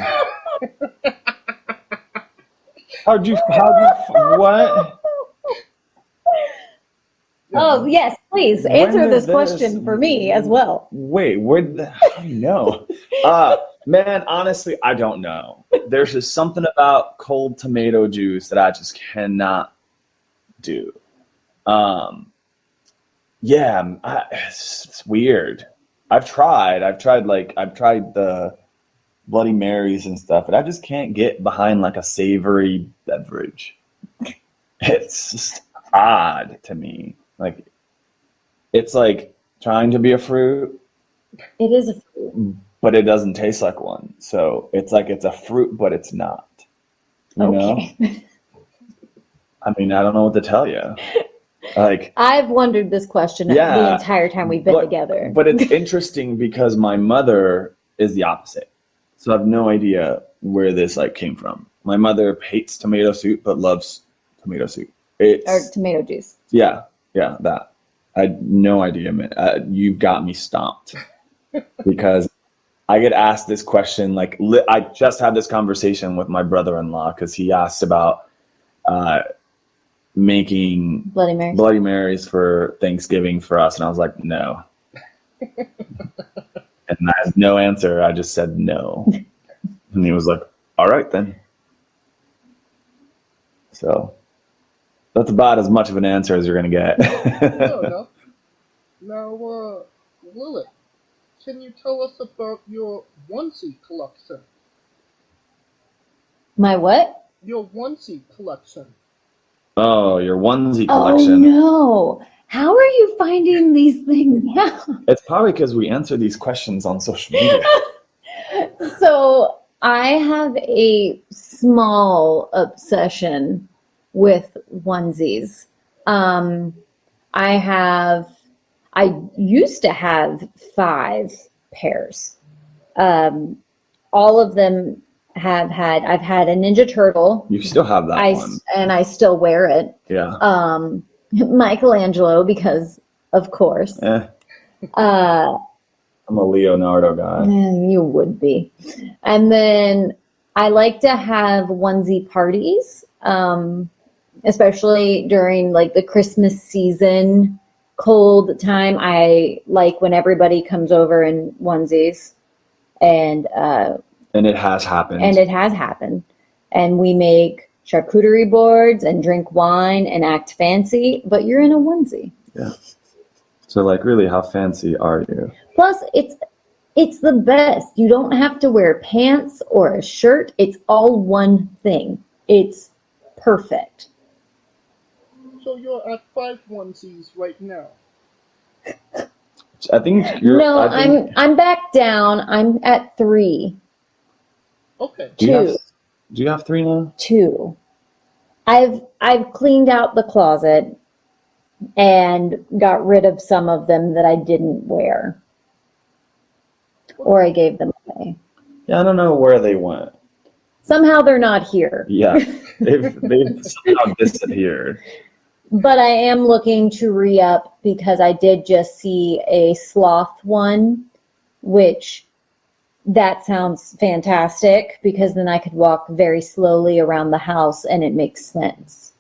How'd you, what? Oh, yes, please answer this question for me as well. Wait, how do you know? Man, honestly, I don't know. There's just something about cold tomato juice that I just cannot do. It's weird. I've tried the Bloody Marys and stuff, but I just can't get behind like a savory beverage. It's just odd to me. Like, it's like trying to be a fruit. It is a fruit. But it doesn't taste like one. So it's like it's a fruit, but it's not. You know? I mean, I don't know what to tell you. Like, I've wondered this question the entire time we've been together. But it's interesting because my mother is the opposite. So I have no idea where this came from. My mother hates tomato soup but loves tomato soup. Or tomato juice. Yeah, that. I had no idea, man. You've got me stomped. Because I get asked this question, I just had this conversation with my brother-in-law because he asked about making Bloody Marys for Thanksgiving for us, and I was like, no. And I had no answer. I just said no. And he was like, all right then. So that's about as much of an answer as you're going to get. No. Now, Lilith, can you tell us about your onesie collection? My what? Your onesie collection. Oh, your onesie collection. Oh, no. How are you finding these things out? It's probably because we answer these questions on social media. So I have a small obsession with onesies. I used to have 5 pairs. All of them I've had a Ninja Turtle. You still have that one. And I still wear it. Yeah. Michelangelo, because of course. I'm a Leonardo guy. You would be. And then I like to have onesie parties, especially during like the Christmas season, cold time. I like when everybody comes over in onesies, and it has happened. And we make charcuterie boards and drink wine and act fancy, but you're in a onesie. Yeah. So like, really, how fancy are you? Plus, it's the best. You don't have to wear pants or a shirt. It's all one thing. It's perfect. So you're at 5 onesies right now. I think I'm back down. I'm at 3. Okay. Do you have 3 now? 2. I've cleaned out the closet and got rid of some of them that I didn't wear, or I gave them away. Yeah, I don't know where they went. Somehow they're not here. Yeah, they've somehow disappeared. But I am looking to re-up because I did just see a sloth one, which that sounds fantastic because then I could walk very slowly around the house and it makes sense.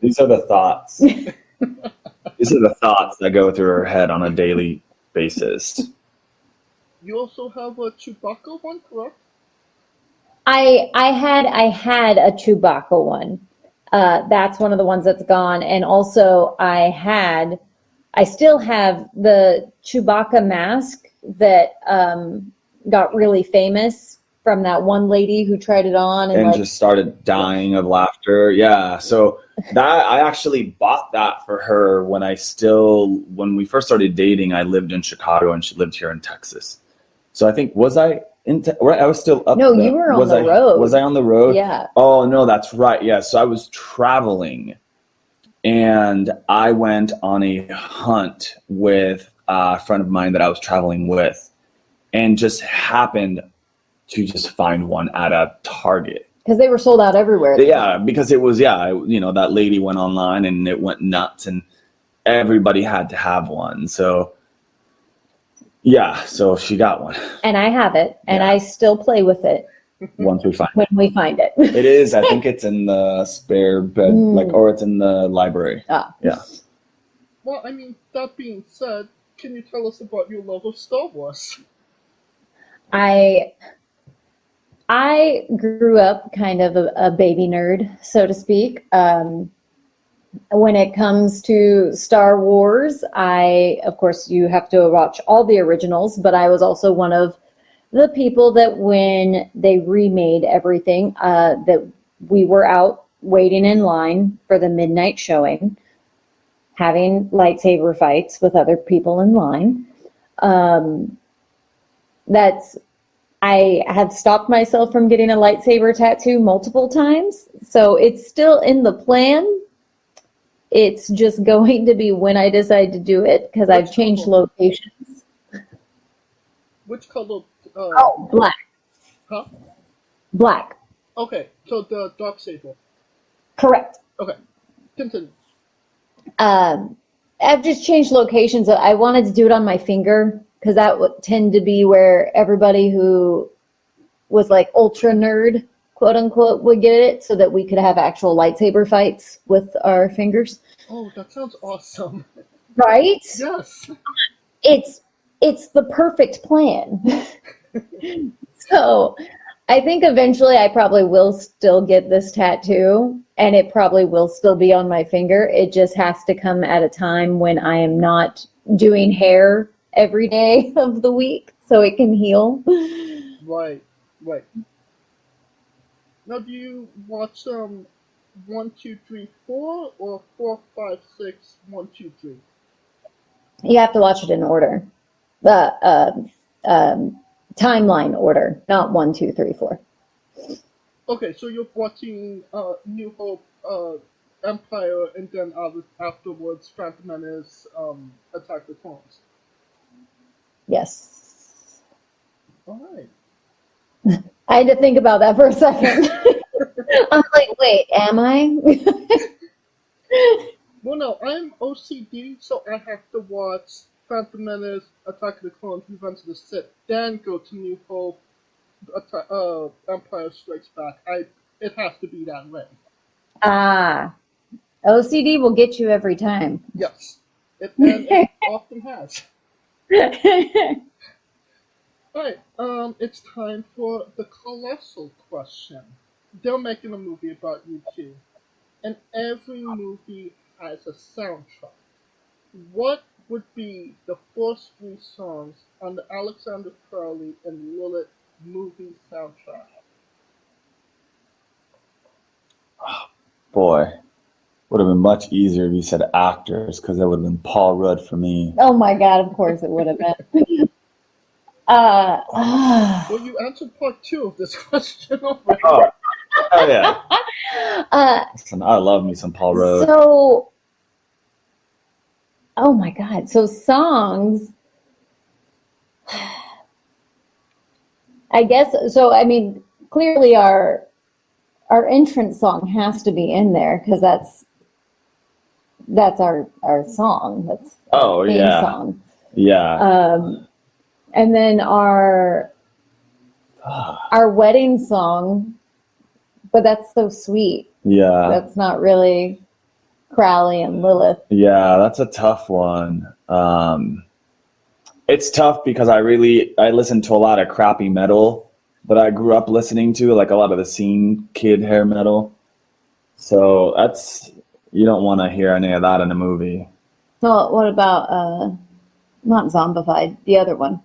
These are the thoughts. These are the thoughts that go through her head on a daily basis. You also have a Chewbacca one, correct? I had a Chewbacca one. That's one of the ones that's gone. And also I still have the Chewbacca mask that got really famous from that one lady who tried it on and just started dying of laughter. Yeah. So that I actually bought that for her when we first started dating. I lived in Chicago and she lived here in Texas. So I think I was still up. No, you were on the road. Was I on the road? Yeah. Oh no, that's right. Yeah. So I was traveling and I went on a hunt with a friend of mine that I was traveling with and just happened to just find one at a Target. Because they were sold out everywhere. Yeah, because it was, that lady went online and it went nuts and everybody had to have one. So, yeah, so she got one. And I have it, and I still play with it. Once we find when we find it. It is, I think it's in the spare bed, or it's in the library. Ah. Yeah. Well, I mean, that being said, can you tell us about your love of Star Wars? I grew up kind of a baby nerd, so to speak. When it comes to Star Wars, of course, you have to watch all the originals, but I was also one of the people that when they remade everything, that we were out waiting in line for the midnight showing, having lightsaber fights with other people in line. I have stopped myself from getting a lightsaber tattoo multiple times, so it's still in the plan. It's just going to be when I decide to do it, because I've changed locations. Which color? Black. Huh? Black. Okay, so the Darksaber. Correct. Okay, continue. I've just changed locations. I wanted to do it on my finger, because that would tend to be where everybody who was like ultra nerd, quote unquote, would get it, so that we could have actual lightsaber fights with our fingers. Oh, that sounds awesome. Right? Yes. It's the perfect plan. So I think eventually I probably will still get this tattoo, and it probably will still be on my finger. It just has to come at a time when I am not doing hair every day of the week, so it can heal. Right. Now, do you watch 1, 2, 3, 4 or 4, 5, 6, 1, 2, 3? You have to watch it in order. The timeline order, not 1, 2, 3, 4. Okay, so you're watching New Hope, Empire, and then afterwards Phantom Menace, Attack the Clones. Yes. All right. I had to think about that for a second. I was like, wait, am I? Well, no, I'm OCD, so I have to watch Phantom Menace, Attack of the Clones, Revenge of the Sith, then go to New Hope, Empire Strikes Back. It has to be that way. OCD will get you every time. Yes, it often has. Alright, it's time for the colossal question. They're making a movie about you too, and every movie has a soundtrack. What would be the first 3 songs on the Alexander Crowley and Lilith movie soundtrack? Boy, would have been much easier if you said actors, because that would have been Paul Rudd for me. Oh my God, of course it would have been. Well, you answered part 2 of this question already. Oh yeah. Listen, I love me some Paul Rudd. So, oh my God. So songs, I guess, so I mean, clearly our entrance song has to be in there because that's our song. That's our theme song. Yeah. And then our wedding song, but that's so sweet. Yeah. That's not really Crowley and Lilith. Yeah, that's a tough one. It's tough because I listen to a lot of crappy metal that I grew up listening to, like a lot of the scene kid hair metal. So you don't want to hear any of that in a movie. So what about not Zombified, the other one?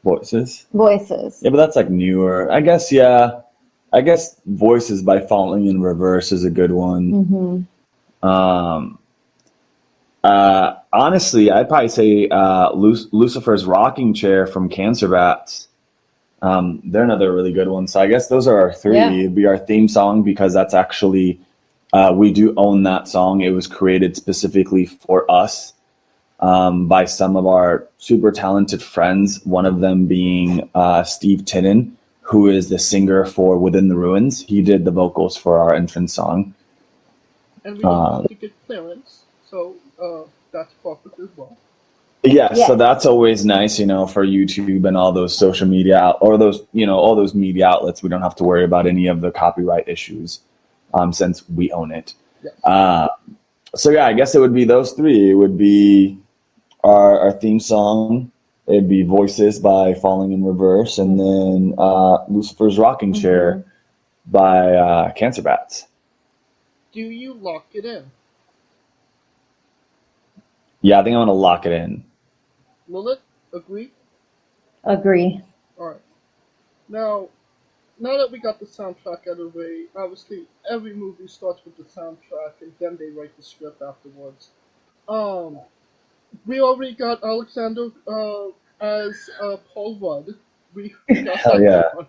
Voices. Voices. Yeah, but that's like newer. I guess, yeah. I guess Voices by Falling in Reverse is a good one. Mm-hmm. Honestly, I'd probably say Lucifer's Rocking Chair from Cancer Bats. They're another really good one. So I guess those are our 3. Yeah. It'd be our theme song because that's actually, we do own that song. It was created specifically for us by some of our super talented friends, one of them being Steve Tinnen, who is the singer for Within the Ruins. He did the vocals for our entrance song. And we don't have to get clearance, so that's perfect as well. Yes, so that's always nice, for YouTube and all those social media or those, all those media outlets. We don't have to worry about any of the copyright issues since we own it. Yes. So yeah, I guess it would be those 3. It would be our theme song. It'd be Voices by Falling in Reverse, and then Lucifer's Rocking Chair by Cancer Bats. Do you lock it in? Yeah, I think I'm going to lock it in. Lilith, agree? Agree. Alright. Now that we got the soundtrack out of the way, obviously every movie starts with the soundtrack and then they write the script afterwards. We already got Alexander as Paul Rudd. We got that one.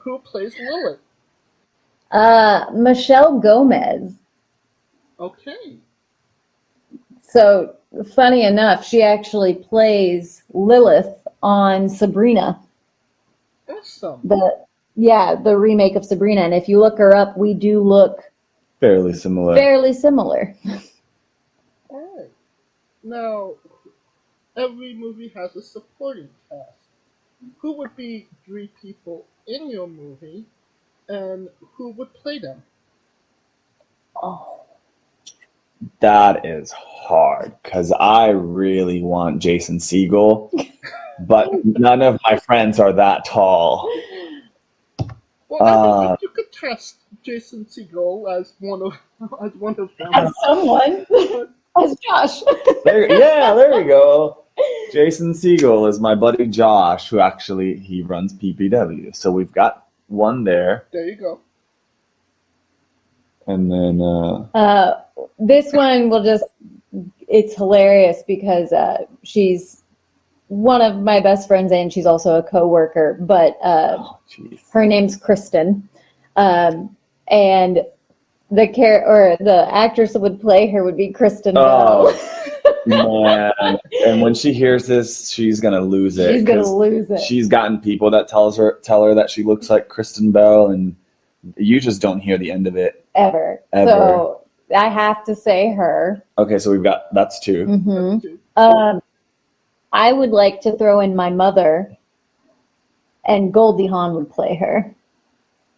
Who plays Lilith? Michelle Gomez. Okay. So funny enough, she actually plays Lilith on Sabrina. Awesome. The remake of Sabrina. And if you look her up, we do look fairly similar. Alright. Now, every movie has a supporting cast. Who would be 3 people in your movie, and who would play them? Oh. That is hard, because I really want Jason Segel, but none of my friends are that tall. Well, I think you could test Jason Segel as one of them. As someone. As Josh. There you go. Jason Segel is my buddy Josh, who actually, he runs PPW. So we've got one there. There you go. And then... this one will just... It's hilarious because she's one of my best friends, and she's also a coworker. But her name's Kristen, and the actress that would play her would be Kristen Bell. Man. And when she hears this, she's gonna lose it. She's gonna lose it. She's gotten people that tell her that she looks like Kristen Bell, and you just don't hear the end of it ever. So I have to say her. Okay, so that's two. Mm-hmm. I would like to throw in my mother, and Goldie Hawn would play her.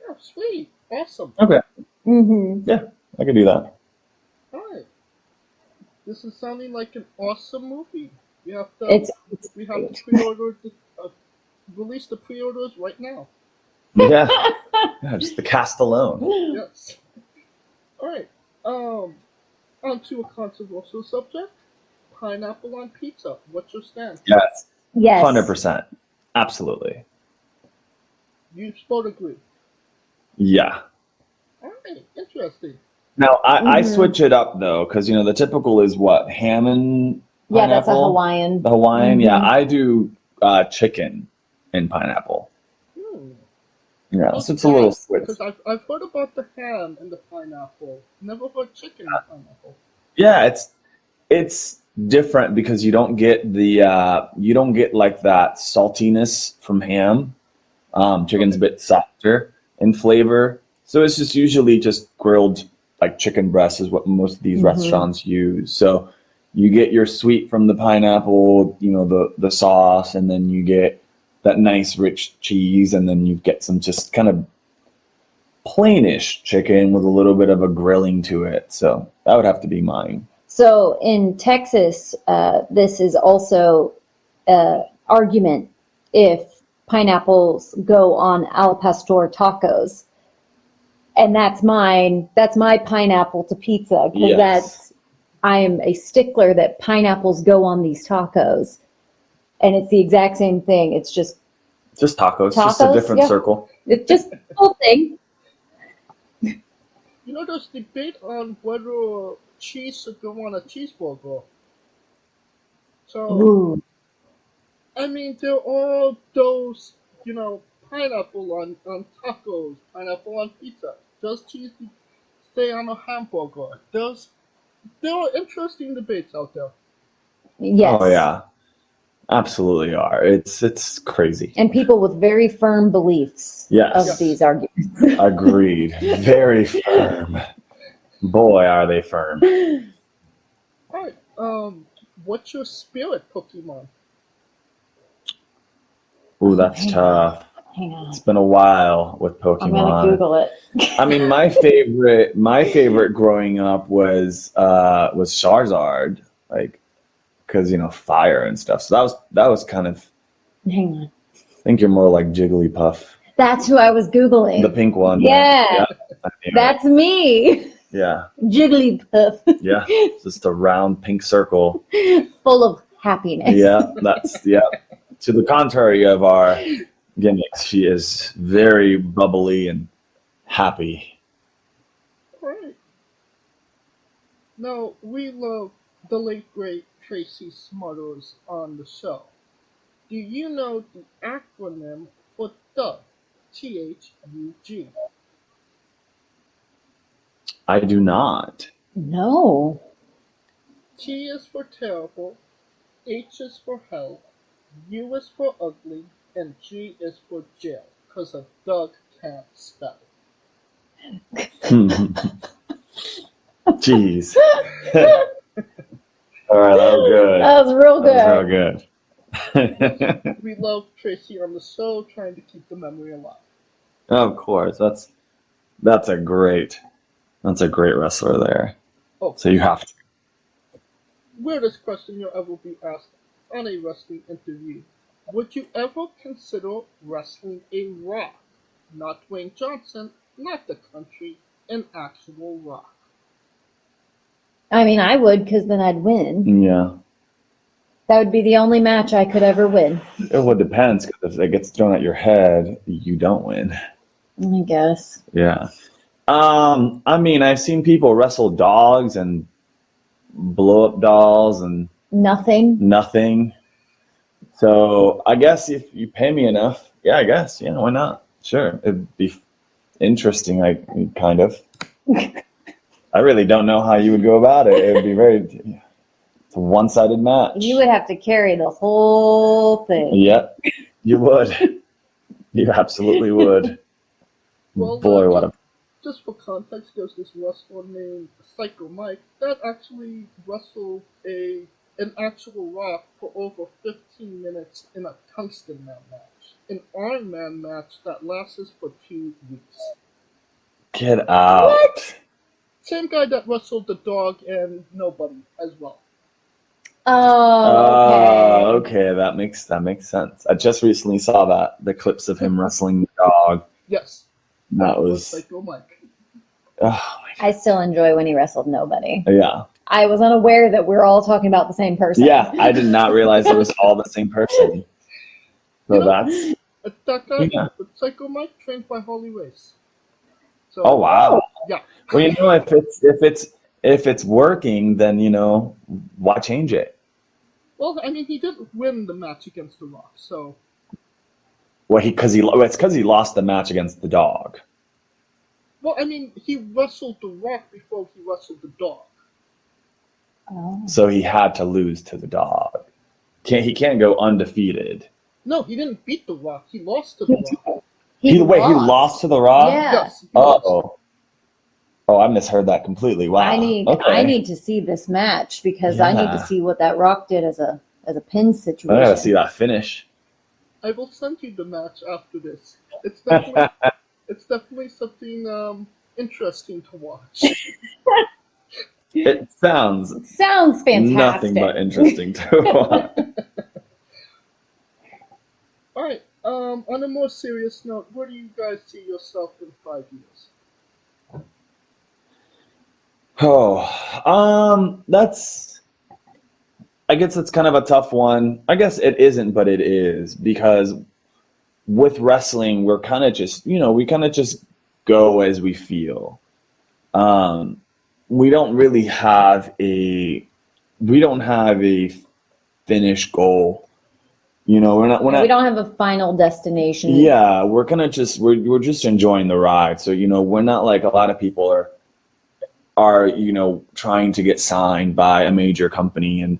Oh, sweet. Awesome. Okay. Mm-hmm. Yeah, I could do that. All right. This is sounding like an awesome movie. We have to pre-order release the pre-orders right now. Yeah. Just the cast alone. Yes. All right. On to a controversial subject. Pineapple on pizza. What's your stance? Yes. 100%. Absolutely. You both agree? Yeah. All right. Interesting. Now, I switch it up, though, because, the typical is what? Ham and pineapple? Yeah, that's a Hawaiian. The Hawaiian, Mm-hmm. yeah. I do chicken and pineapple. Yeah, so it's a little switch. Because I've heard about the ham and the pineapple. Never heard chicken and pineapple. Yeah, it's different because you don't get like that saltiness from ham. Chicken's a bit softer in flavor. So it's just usually just grilled like chicken breast is what most of these restaurants use. So you get your sweet from the pineapple, the sauce, and then you get that nice rich cheese, and then you get some just kind of plainish chicken with a little bit of a grilling to it. So that would have to be mine. So in Texas, this is also argument if pineapples go on al pastor tacos. And that's mine. That's my pineapple to pizza, because I am a stickler that pineapples go on these tacos, and it's the exact same thing. It's just tacos, just a different circle. It's just the whole thing. There's debate on whether cheese should go on a cheeseburger. So, I mean, there are those, pineapple on tacos, pineapple on pizza. Does cheese stay on a hamburger? There are interesting debates out there. Yes. Oh yeah, absolutely are. It's crazy. And people with very firm beliefs of these arguments. Agreed. Very firm. Boy, are they firm. All right. What's your spirit Pokemon? Ooh, that's tough. Hang on. It's been a while with Pokemon. I'm gonna Google it. I mean, my favorite growing up was Charizard, like, because fire and stuff. So that was kind of. Hang on. I think you're more like Jigglypuff. That's who I was Googling. The pink one. Yeah. That's me. Yeah. Jigglypuff. Yeah. Just a round pink circle. Full of happiness. Yeah. To the contrary of our gimmicks, she is very bubbly and happy. All right. Now, we love the late great Tracy Smothers on the show. Do you know the acronym for THUG? THUG. I do not. No. T is for terrible, H is for hell, U is for ugly, and G is for jail, because a thug can't spell. Jeez. All right, that was good. That was real good. That was real good. We love Tracy on the show, trying to keep the memory alive. Of course, that's a great wrestler there. Oh, so you have to. Weirdest question you'll ever be asked on a wrestling interview. Would you ever consider wrestling a Rock? Not Dwayne Johnson, not the country, an actual Rock. I mean, I would, because then I'd win. Yeah. That would be the only match I could ever win. It depends, because if it gets thrown at your head, you don't win. I guess. Yeah. I mean, I've seen people wrestle dogs and blow up dolls and nothing. So I guess if you pay me enough, yeah, I guess, yeah, why not? Sure, it'd be interesting, like, kind of. I really don't know how you would go about it. It would be it's a one-sided match. You would have to carry the whole thing. Yep, you would. You absolutely would. Well, Boy, just for context, there's this wrestler named Psycho Mike that actually wrestled an actual Rock for over 15 minutes in a Tungsten Man match. An Iron Man match that lasted for 2 weeks. Get out. What? Same guy that wrestled the Dog and Nobody as well. Oh, okay. Okay, that makes sense. I just recently saw the clips of him wrestling the Dog. Yes. That was Psycho Mike. Oh, I still enjoy when he wrestled Nobody. yeah. I was unaware that we're all talking about the same person. Yeah, I did not realize it was all the same person. So that's That guy, yeah. Psycho Mike, trained by Harley Race. So, Oh wow. Yeah. Well, you know, if it's working, then why change it? Well, I mean, he did win the match against The Rock, so. Well, it's because he lost the match against the Dog. Well, I mean, he wrestled The Rock before he wrestled the Dog. Oh. So he had to lose to the Dog. He can't go undefeated. No, he didn't beat The Rock. He lost to The Rock. He lost to the Rock? Yeah. Yes, he lost. Oh, I misheard that completely. Wow. I need to see this match because I need to see what that Rock did as a pin situation. I gotta see that finish. I will send you the match after this. It's definitely something interesting to watch. It sounds fantastic. nothing but interesting to watch. All right. On a more serious note, where do you guys see yourself in 5 years? I guess it's kind of a tough one. I guess it isn't, but it is, because with wrestling, we're kind of just, we kind of just go as we feel. We don't really have a finish goal. We don't have a final destination. Yeah, we're just enjoying the ride. So, we're not like a lot of people are trying to get signed by a major company. And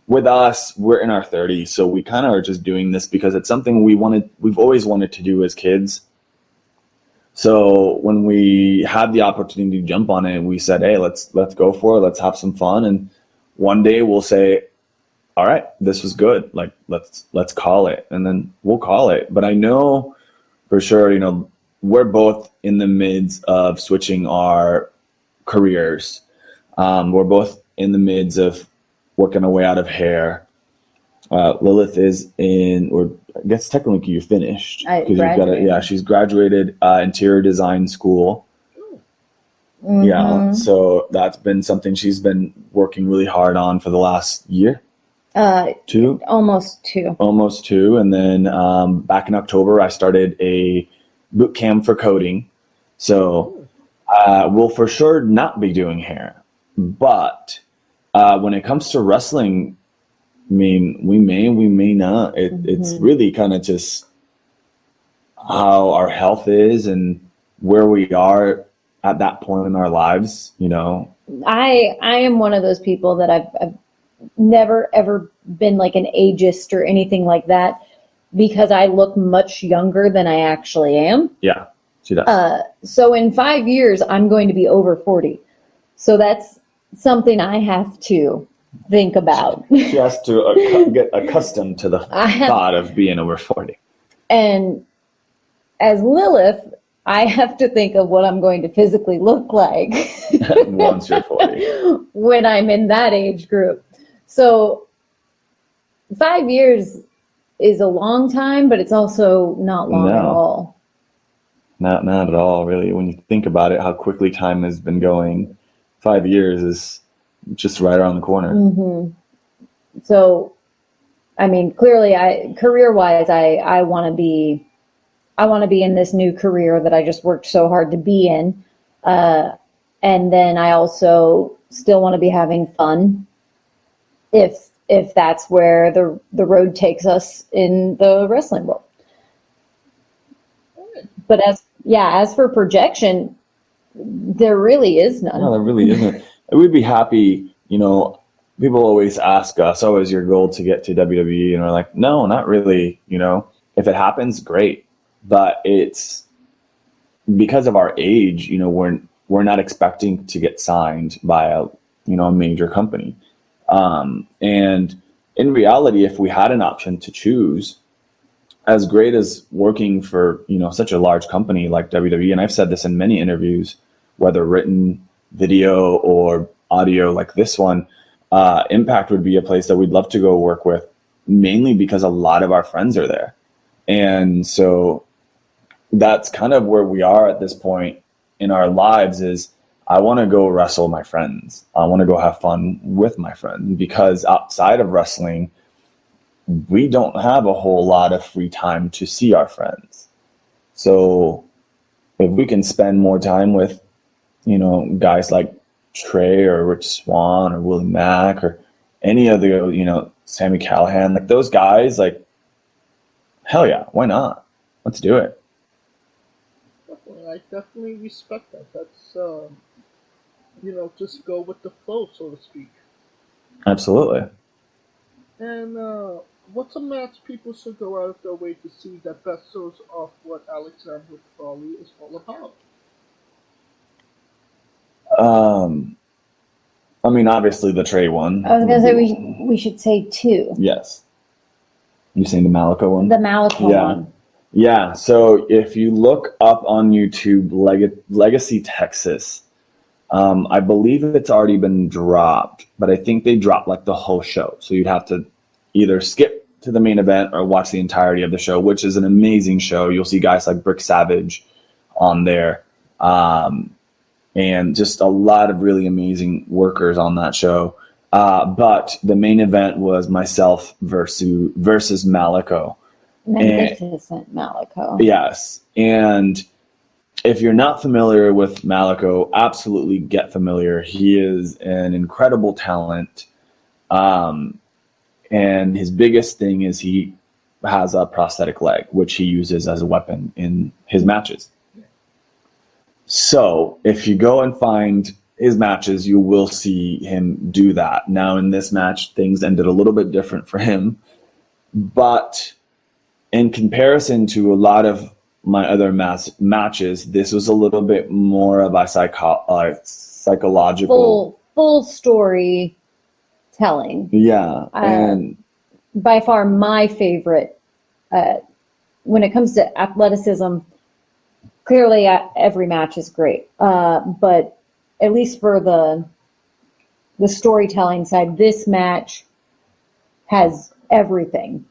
with us, we're in our 30s, so we kind of are just doing this because it's something we've always wanted to do as kids. So when we had the opportunity to jump on it, we said, hey, let's go for it. Let's have some fun. And one day we'll say, all right, this was good. Like, let's call it. And then we'll call it. But I know for sure, we're both in the midst of switching our careers. We're both in the midst of working our way out of hair. Lilith is or I guess technically you finished. She's graduated interior design school. Mm-hmm. Yeah, so that's been something she's been working really hard on for the last year. Almost two. And then back in October, I started a boot camp for coding. So we'll for sure not be doing hair. But when it comes to wrestling, I mean, we may not. It's really kind of just how our health is and where we are at that point in our lives, I am one of those people that I've never ever been like an ageist or anything like that because I look much younger than I actually am. Yeah, she does. So in 5 years, I'm going to be over 40. So that's something I have to think about. She has to get accustomed to the thought of being over 40. And as Lilith, I have to think of what I'm going to physically look like once you're 40. When I'm in that age group. So 5 years is a long time, but it's also not long at all. Not at all, really. When you think about it, how quickly time has been going, 5 years is just right around the corner. Mm-hmm. So, I mean, clearly, career-wise, I want to be in this new career that I just worked so hard to be in, and then I also still want to be having fun. If if that's where the road takes us in the wrestling world. But as for projection, there really is none. No, there really isn't. We'd be happy, people always ask us, oh, is your goal to get to WWE? And we're like, no, not really. If it happens, great. But it's because of our age, we're not expecting to get signed by a major company. And in reality, if we had an option to choose, as great as working for, such a large company like WWE, and I've said this in many interviews, whether written, video, or audio like this one, Impact would be a place that we'd love to go work with, mainly because a lot of our friends are there. And so that's kind of where we are at this point in our lives is I want to go wrestle my friends. I want to go have fun with my friends, because outside of wrestling, we don't have a whole lot of free time to see our friends. So if we can spend more time with, guys like Trey or Rich Swann or Willie Mack or any other, Sammy Callahan, like those guys, like, hell yeah, why not? Let's do it. I definitely respect that. That's, just go with the flow, so to speak. Absolutely. And what's a match people should go out of their way to see that best shows off what Alexander Crowley is all about? Obviously the Trey one. I was going to say we should say two. Yes. You saying the Malaco one? The Malaco one. Yeah, so if you look up on YouTube, Legacy Texas, I believe it's already been dropped, but I think they dropped like the whole show. So you'd have to either skip to the main event or watch the entirety of the show, which is an amazing show. You'll see guys like Brick Savage on there, and just a lot of really amazing workers on that show. But the main event was myself versus Malaco. Magnificent Malaco. Yes. And if you're not familiar with Malaco, absolutely get familiar. He is an incredible talent. And his biggest thing is he has a prosthetic leg, which he uses as a weapon in his matches. So if you go and find his matches, you will see him do that. Now in this match, things ended a little bit different for him, but in comparison to a lot of my other matches, this was a little bit more of a psychological full story telling. Yeah, and by far my favorite when it comes to athleticism. Clearly, every match is great, but at least for the storytelling side, this match has everything,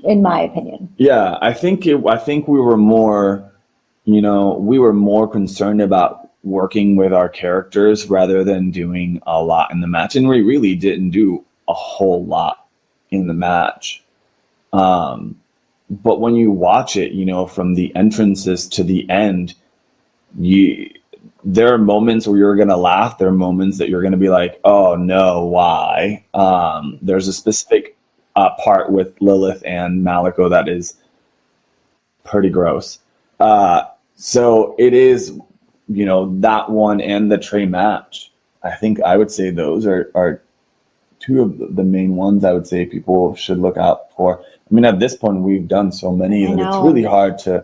in my opinion. Yeah, I think we were more, we were more concerned about working with our characters rather than doing a lot in the match, and we really didn't do a whole lot in the match. But when you watch it, from the entrances to the end, there are moments where you're going to laugh. There are moments that you're going to be like, oh no, why? There's a specific part with Lilith and Malaco that is pretty gross. So it is, that one and the Trey match. I think I would say those are two of the main ones I would say people should look out for. I mean, at this point, we've done so many that it's really hard to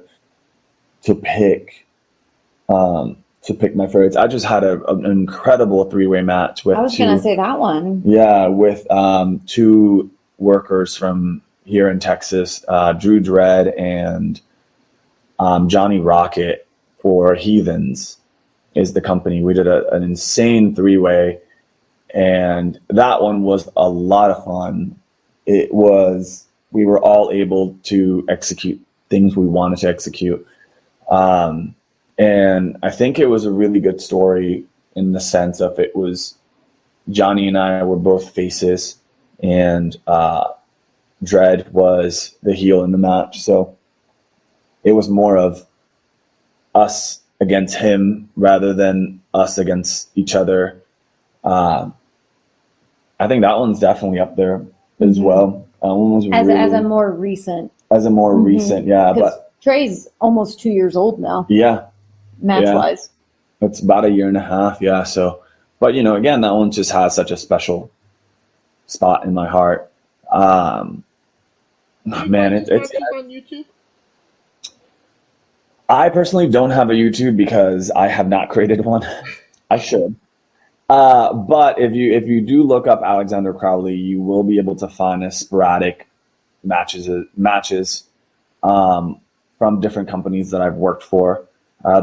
pick my favorites. I just had an incredible three-way match with. I was going to say that one. Yeah, with two workers from here in Texas, Drew Dredd and Johnny Rocket for Heathens is the company. We did an insane three-way, and that one was a lot of fun. We were all able to execute things we wanted to execute. And I think it was a really good story in the sense of it was Johnny and I were both faces, and Dredd was the heel in the match. So it was more of us against him rather than us against each other. I think that one's definitely up there as well. That one was As really, a more recent. recent, yeah. But Trey's almost 2 years old now, yeah, match-wise. it's about a year and a half, yeah. So, but again, that one just has such a special spot in my heart. Man, it's on YouTube. I personally don't have a YouTube because I have not created one. I should. But if you do look up Alexander Crowley, you will be able to find a sporadic matches from different companies that I've worked for.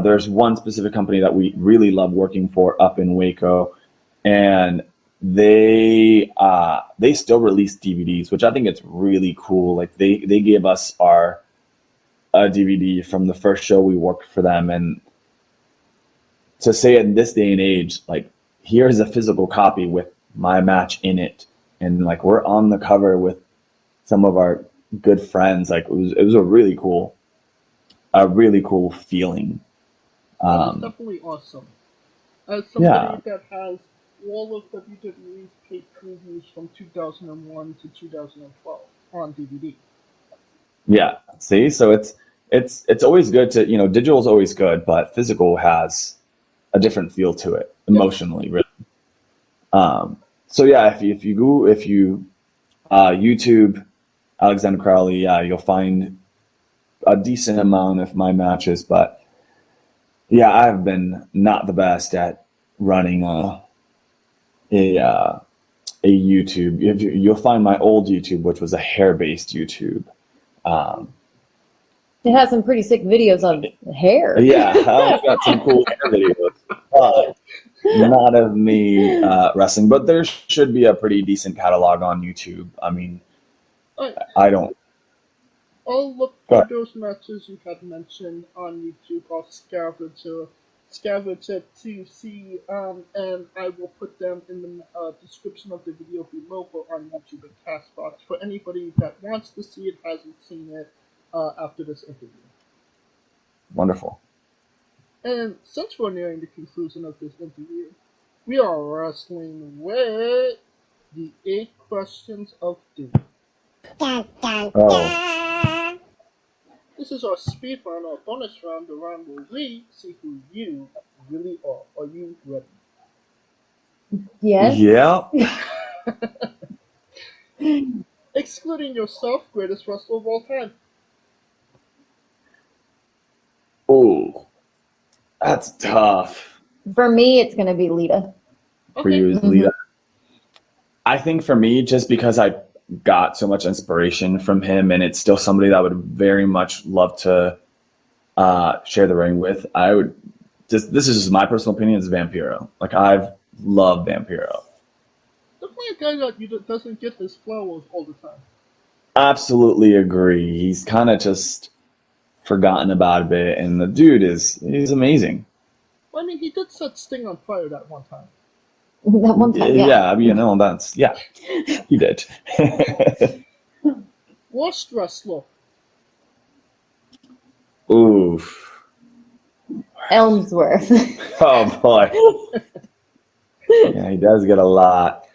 There's one specific company that we really love working for up in Waco, and they still release DVDs, which I think it's really cool. Like they gave us our DVD from the first show we worked for them, and to say in this day and age, like, here's a physical copy with my match in it, and like we're on the cover with some of our good friends. Like it was a really cool feeling. That's definitely awesome. As somebody that has all of WWE's pay-per-views from 2001 to 2012 on DVD. Yeah. See, so it's always good to, digital is always good, but physical has a different feel to it emotionally, really. So yeah, if you YouTube Alexander Crowley, you'll find a decent amount of my matches, but yeah, I've been not the best at running a YouTube. You'll find my old YouTube, which was a hair-based YouTube. It has some pretty sick videos of hair. Yeah, I've got some cool hair videos, but not of me wrestling. But there should be a pretty decent catalog on YouTube. I mean, I don't. I'll look for those matches you had mentioned on YouTube. I'll scavenge it to see, and I will put them in the description of the video below for on YouTube and Castbox for anybody that wants to see it, hasn't seen it after this interview. Wonderful. And since we're nearing the conclusion of this interview, we are wrestling with the 8 questions of doom. Oh. This is our speed round, our bonus round, the round where we see who you really are. Are you ready? Yes. Yeah. Excluding yourself, greatest wrestler of all time. Oh, that's tough. For me, it's going to be Lita. For you is Lita. I think for me, just because I got so much inspiration from him, and it's still somebody that I would very much love to share the ring with. I would this is just my personal opinion, is Vampiro. Like, I've loved Vampiro. Definitely a guy that doesn't get his flowers all the time. Absolutely agree. He's kind of just forgotten about a bit, and the dude he's amazing. Well, I mean, he did set Sting on fire that one time. That one time, yeah. Yeah, he did. Worst wrestler. Oof. Ellsworth. Oh boy. Yeah, he does get a lot.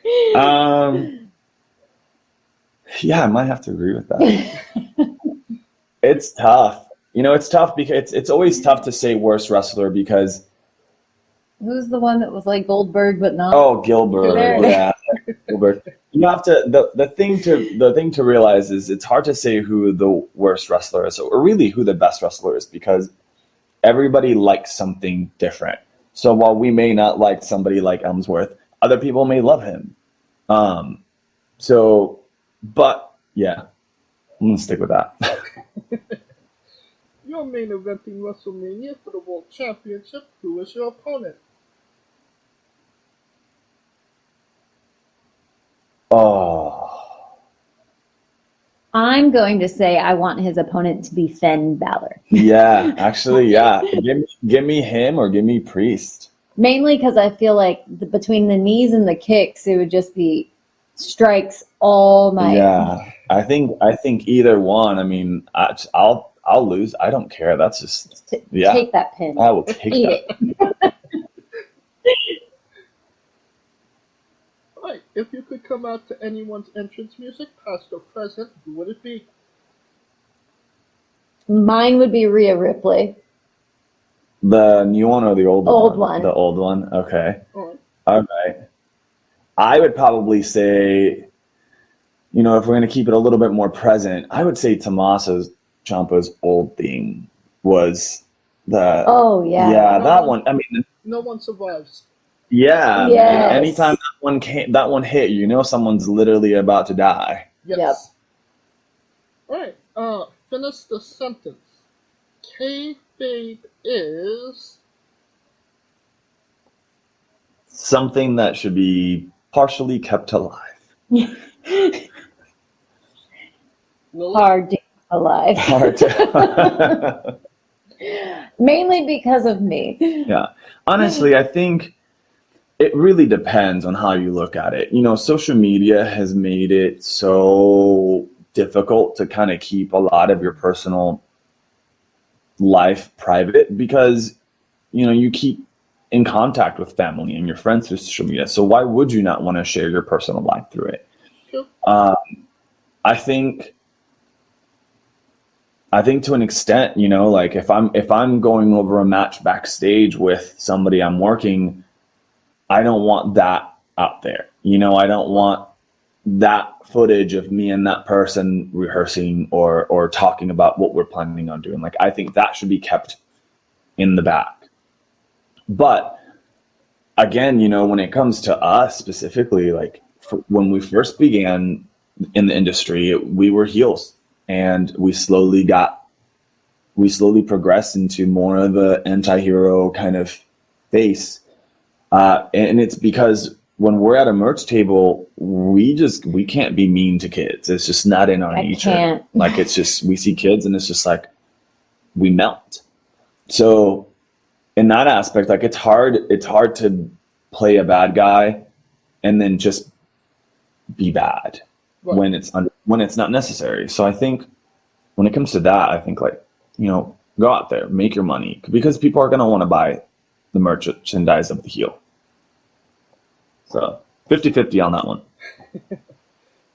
Yeah, I might have to agree with that. It's tough. It's tough because it's always tough to say worst wrestler because. Who's the one that was like Goldberg but not? Oh, Gilbert. Yeah, Gilbert. You have to. The thing to realize is it's hard to say who the worst wrestler is, or really who the best wrestler is, because everybody likes something different. So while we may not like somebody like Ellsworth, other people may love him. But yeah, I'm gonna stick with that. You're main eventing WrestleMania for the World Championship. Who is your opponent? Oh. I'm going to say I want his opponent to be Finn Balor. Yeah, actually, yeah. Give me him or give me Priest. Mainly because I feel like between the knees and the kicks, it would just be strikes all night. Yeah, I think either one. I mean, I'll lose. I don't care. That's just take that pin. I will take Eat that. Right. Alright, if you could come out to anyone's entrance music, past or present, who would it be? Mine would be Rhea Ripley. The new one or the old one? Old one. The old one. Okay. Alright. All right. I would probably say, you know, if we're going to keep it a little bit more present, I would say Tommaso Ciampa's old theme was the. Oh, yeah. Yeah, that one. I mean, No one survives. yeah. Yes. Anytime that one hit, you know, someone's literally about to die. Yes. Alright, finish the sentence. Kayfabe is... Something that should be partially kept alive. Hard to keep alive. Hard to. Mainly because of me. Yeah. Honestly, I think it really depends on how you look at it. You know, social media has made it so difficult to kind of keep a lot of your personal life private because, you know, you keep in contact with family and your friends through social media. So why would you not want to share your personal life through it? Sure. I think to an extent, you know, like if I'm going over a match backstage with somebody I'm working, I don't want that out there. You know, I don't want that footage of me and that person rehearsing or talking about what we're planning on doing. Like, I think that should be kept in the back. But again, you know, when it comes to us specifically, like when we first began in the industry, we were heels, and we slowly progressed into more of an anti-hero kind of face. And it's because when we're at a merch table, we can't be mean to kids. It's just not in our nature. Can't. Like, it's just, we see kids and it's just like, we melt. So in that aspect, like it's hard to play a bad guy and then just be bad when it's not necessary. So I think when it comes to that, I think, like, you know, go out there, make your money, because people are going to want to buy the merchandise of the heel. So 50-50 on that one.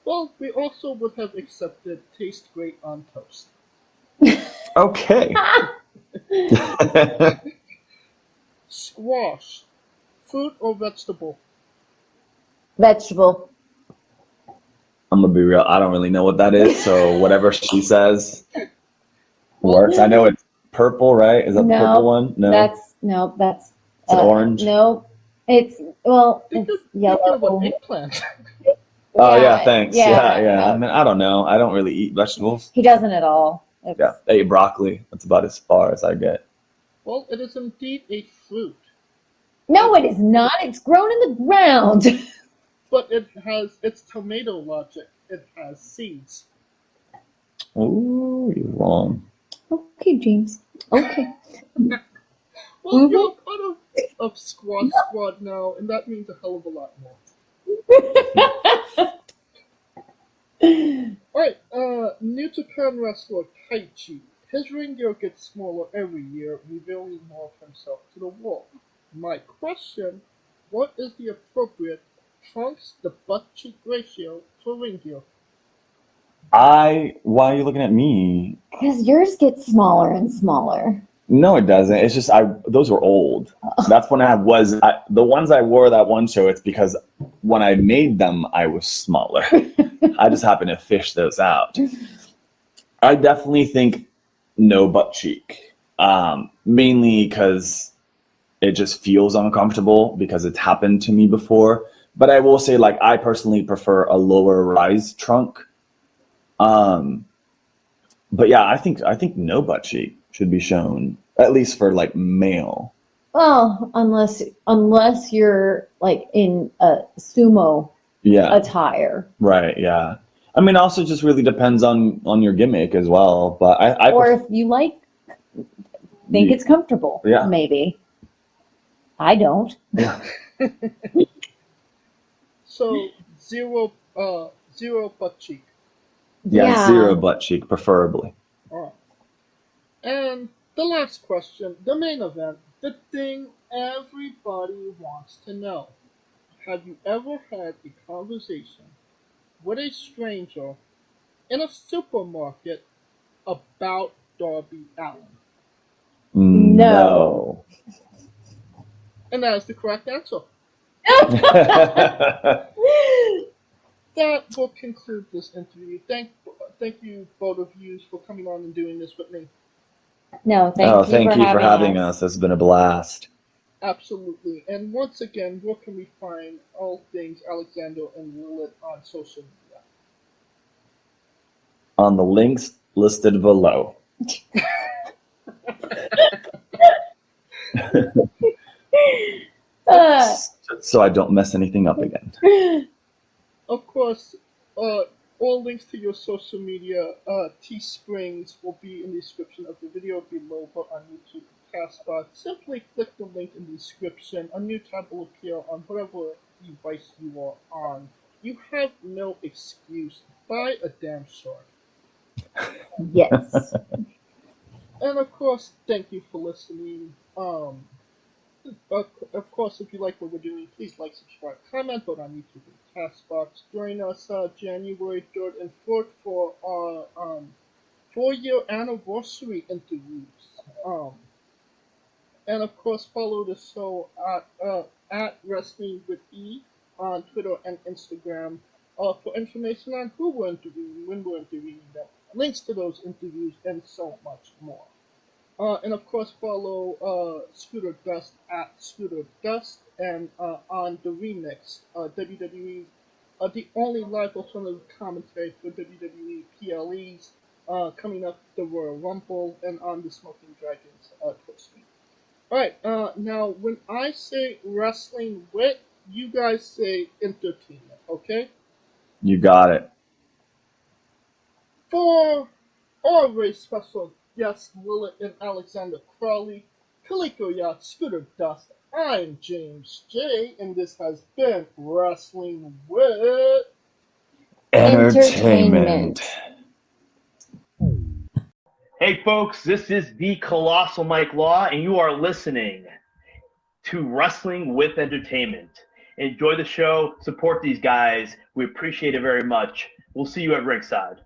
Well, we also would have accepted taste great on toast. Okay. Squash, fruit or vegetable? Vegetable. I'm gonna be real. I don't really know what that is, so whatever she says works. I know it's purple, right? Is that the purple one? No, That's it's orange. No, it's Think it's of yellow. an eggplant. Oh yeah, thanks. yeah. Yeah. I mean, I don't know. I don't really eat vegetables. He doesn't at all. It's- Yeah, I ate broccoli. That's about as far as I get. Well, it is indeed a fruit, No, it is not. It's grown in the ground. but it has its tomato logic. It has seeds. Oh, you're wrong. Okay, James. Okay. Well, you're part of Squad Squad now, and that means a hell of a lot more. Alright, New Japan wrestler Taichi. His ring gear gets smaller every year, revealing more of himself to the world. My question, what is the appropriate trunks to butt cheek ratio for ring gear? Why are you looking at me? Because yours gets smaller and smaller. No, it doesn't. It's just those were old. That's when the ones I wore that one show. It's because when I made them, I was smaller. I just happened to fish those out. I definitely think no butt cheek, mainly because it just feels uncomfortable because it's happened to me before. But I will say, like, I personally prefer a lower rise trunk. But yeah, I think no butt cheek should be shown, at least for like male. Well, unless you're like in a sumo attire. Right, yeah. I mean, also just really depends on your gimmick as well. But if you think it's comfortable. Yeah. Maybe. I don't. Yeah. So, zero butt cheek. Yeah, zero butt cheek, preferably. Alright. And the last question, the main event, the thing everybody wants to know. have you ever had a conversation with a stranger in a supermarket about Darby Allin? No. And that is the correct answer. That will conclude this interview. Thank you, both of you, for coming on and doing this with me. No, thank you for having us. It's been a blast. Absolutely. And once again, where can we find all things Alexander and Lilith on social media? On the links listed below. So I don't mess anything up again. Of course, all links to your social media, Teesprings, will be in the description of the video below, but on YouTube and Castbox. Simply click the link in the description. A new tab will appear on whatever device you are on. You have no excuse. Buy a damn shirt. Yes. And of course, thank you for listening. Of course, if you like what we're doing, please like, subscribe, comment, vote on YouTube and Castbox. Join us January 3rd and 4th for our 4-year anniversary interviews. And of course, follow the show at Wrestling with E on Twitter and Instagram for information on who we're interviewing, when we're interviewing them, links to those interviews, and so much more. And of course, follow Scooter Dust at Scooter Dust, and on the Remix, WWE, the only live alternative commentary for WWE PLEs, coming up the Royal Rumble, and on the Smoking Dragons Twitch stream. Alright, now when I say wrestling with, you guys say entertainment, okay? You got it. For our very special guests, Lilith and Alexander Crowley, Kaliko Yacht, Scooter Dust, I'm James J, and this has been Wrestling with Entertainment. Hey folks, this is the Colossal Mike Law, and you are listening to Wrestling with Entertainment. Enjoy the show, support these guys. We appreciate it very much. We'll see you at ringside.